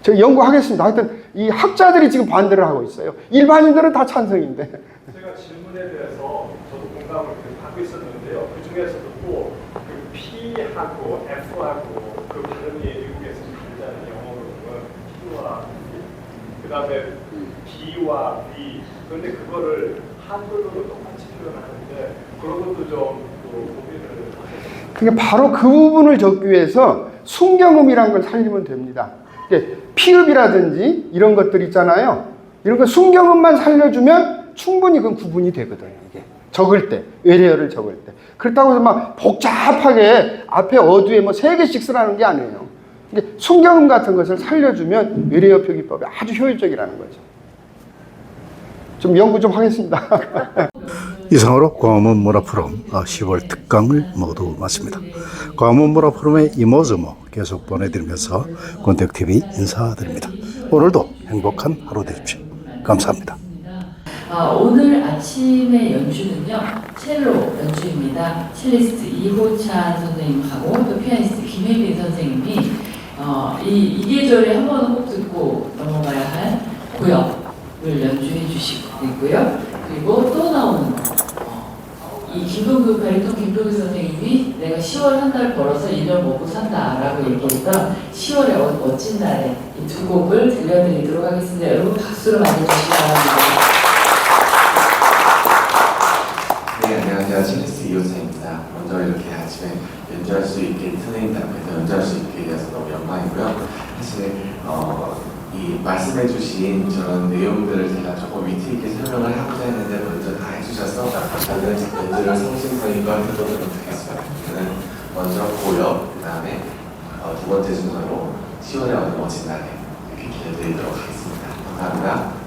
제가 연구하겠습니다. 하여튼 이 학자들이 지금 반대를 하고 있어요. 일반인들은 다 찬성인데. 제가 질문에 대해서 저도 공감을 하고 있었는데요. 그 중에서도 또 그 P하고 F하고 그 발음이 미국에서 다르잖아요. 영어로는 P와 B, 그 다음에 B와 B. 그런데 그거를 한글로도 똑같이 표현하는데 그런 것도 좀 고민을 하셨습니다. 그게 바로 그 부분을 적기 위해서 순경음이라는 걸 살리면 됩니다. 피읍이라든지 이런 것들 있잖아요. 이런 거 순경음만 살려주면 충분히 그건 구분이 되거든요. 이게 적을 때, 외래어를 적을 때. 그렇다고 해서 막 복잡하게 앞에 어두에 뭐 3개씩 쓰라는 게 아니에요. 이게 순경음 같은 것을 살려주면 외래어 표기법이 아주 효율적이라는 거죠. 좀 연구 좀 하겠습니다. 이상으로 광화문 문화포럼 10월 특강을 모두 마칩니다. 광화문 문화포럼의 이모저모 계속 보내드리면서 권택TV 인사드립니다. 오늘도 행복한 하루 되십시오. 감사합니다. 오늘 아침의 연주는요, 첼로 연주입니다. 첼리스트 이호찬 선생님하고 또 피아니스트 김혜빈 선생님이 이 계절에 한 번은 꼭 듣고 넘어가야 할 고역을 연주해 주시고요. 그리고 또 나오는 이 김동규 바리톤 김동규 선생님이 내가 10월 한 달 벌어서 1년 먹고 산다라고 얘기했던 10월의 멋진 날에 이 두 곡을 들려드리도록 하겠습니다. 여러분 박수로 맞아주시기 바랍니다. 네, 안녕하세요. 첼리스트 이호찬입니다. 먼저 이렇게 아침에 연주할 수 있게, 선생님 앞에서 연주할 수 있게 되어서 너무 영광이고요. 사실 이 말씀해주신 저런 내용들을 제가 조금 위트 있게 설명을 하고자 했는데 먼저 다 해주셔서 저는 연주를 성심성의껏 해보도록 하겠습니다. 저는 먼저 고역, 그 다음에 두 번째 순서로 시원해하는 멋진 날에 이렇게 기대드리도록 하겠습니다. 감사합니다.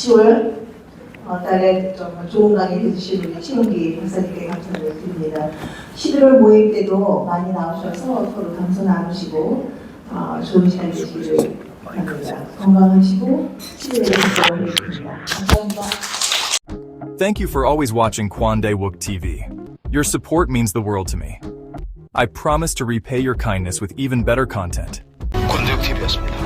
10월 달에 좀 좋은 강의 해주신 우리 최영기 박사님께 감사를 드립니다. 11월 모임 때도 많이 나오셔서 서로 감사 나누시고 좋은 시간 되시기를 바랍니다. 건강하시고 11월에 뵙겠습니다. 감사합니다. Thank you for always watching Kwandae Wook TV. Your support means the world to me. I promise to repay your kindness with even better content. 권대욱 TV였습니다.